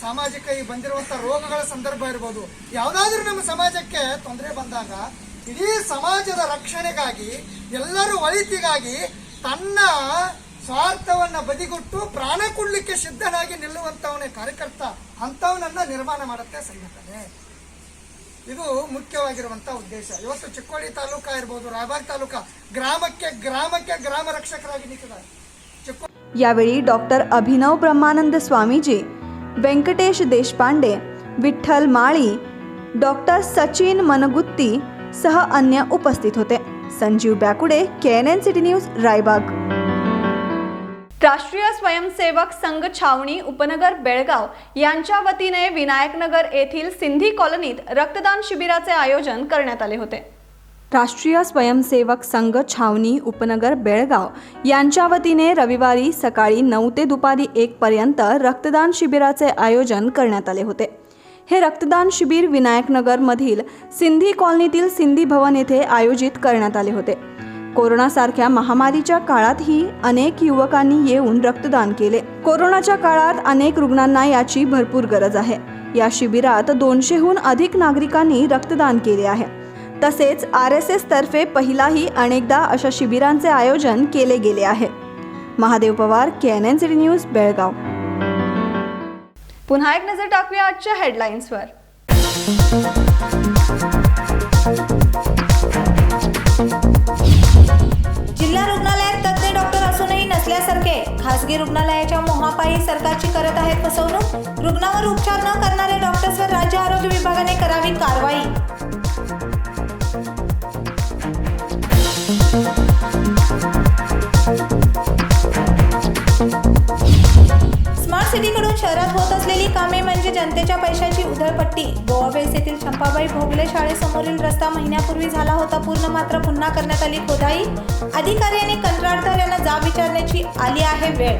ಸಾಮಾಜಿಕ ಈ ಬಂದಿರುವಂಥ ರೋಗಗಳ ಸಂದರ್ಭ ಇರ್ಬೋದು, ಯಾವುದಾದ್ರೂ ನಮ್ಮ ಸಮಾಜಕ್ಕೆ ತೊಂದರೆ ಬಂದಾಗ ಇಡೀ ಸಮಾಜದ ರಕ್ಷಣೆಗಾಗಿ, ಎಲ್ಲರೂ ಒಳಿತಿಗಾಗಿ ತನ್ನ ಸ್ವಾರ್ಥವನ್ನ ಬದಿಗೊಟ್ಟು ಪ್ರಾಣ ಕೊಡ್ಲಿಕ್ಕೆ ಸಿದ್ಧನಾಗಿ ನಿಲ್ಲುವಂಥವನೇ ಕಾರ್ಯಕರ್ತ. ಅಂಥವನನ್ನ ನಿರ್ಮಾಣ ಮಾಡುತ್ತೆ ಸಂಘಟನೆ. ಇದು ಮುಖ್ಯವಾಗಿರುವಂಥ ಉದ್ದೇಶ. ಇವತ್ತು ಚಿಕ್ಕೋಡಿ ತಾಲೂಕಾ ಇರ್ಬೋದು, ರಾಯಬಾಗ್ ತಾಲೂಕಾ ಗ್ರಾಮಕ್ಕೆ ಗ್ರಾಮ ರಕ್ಷಕರಾಗಿ ನಿಂತಿದ್ದಾರೆ. यावेळी डॉक्टर अभिनव ब्रह्मानंद स्वामीजी, व्यंकटेश देशपांडे, विठ्ठल माळी, डॉक्टर सचिन मनगुत्ती सह अन्य उपस्थित होते. Sanjeev Bakude, KNN City News, Raibag. Rashtriya Swayamsevak संघ छावणी उपनगर बेळगाव यांच्या वतीने विनायकनगर येथील सिंधी कॉलनीत रक्तदान शिबिराचे आयोजन करण्यात आले होते. राष्ट्रीय स्वयंसेवक संघ छावणी उपनगर बेळगाव यांच्या वतीने रविवारी सकाळी 9 ते दुपारी 1 पर्यंत रक्तदान शिबिराचे आयोजन करण्यात आले होते. हे रक्तदान शिबिर विनायकनगरमधील सिंधी कॉलनीतील सिंधी भवन येथे आयोजित करण्यात आले होते. कोरोनासारख्या महामारीच्या काळातही अनेक युवकांनी येऊन रक्तदान केले. कोरोनाच्या काळात अनेक रुग्णांना याची भरपूर गरज आहे. या शिबिरात 200हून अधिक नागरिकांनी रक्तदान केले आहे. तसेच RSS तर्फे पहिलाही अनेकदा अशा शिबिरांचे आयोजन केले गेले आहे. Mahadev Pawar, KNN City news, Belgaum. पुन्हा एक नजर टाकूया आजच्या हेडलाईन्सवर. जिल्हा रुग्णालयात तज्ञ डॉक्टर असूनही नसल्यासारखे खासगी रुग्णालयाच्या मोहापायी सरकारची करत आहे फसवणूक. रुग्णावर उपचार न करणाऱ्या डॉक्टर्सवर राज्य आरोग्य विभागाने करावी कारवाई. स्मार्ट सिटीकडून शहरात होत असलेली कामे म्हणजे जनतेच्या पैशाची उधळपट्टी. गोवाबेस येथील चंपाबाई भोगले शाळेसमोरील रस्ता महिन्यापूर्वी झाला होता पूर्ण, मात्र पुन्हा करण्यात आली खोदाई. अधिकारी आणि कंत्राटदार यांना जाब विचारण्याची आली आहे वेळ.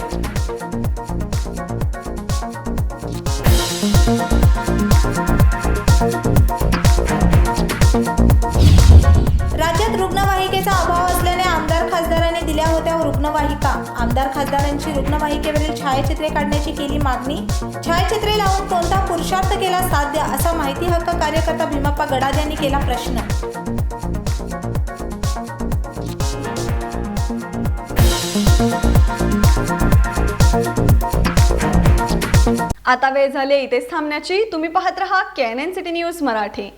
आमदार खासदारांची रुग्णवाहिकेवरील छायाचित्रे काढण्याची केली मागणी. छायाचित्रे लावून कोणता पुरुषार्थ केला साध्य, असा माहिती हक्क कार्यकर्ता भीमप्पा गडाद यांनी केला प्रश्न. आता वेळ झाली इथेच थांबण्याची. तुम्ही पाहत रहा KNN सिटी न्यूज मराठी.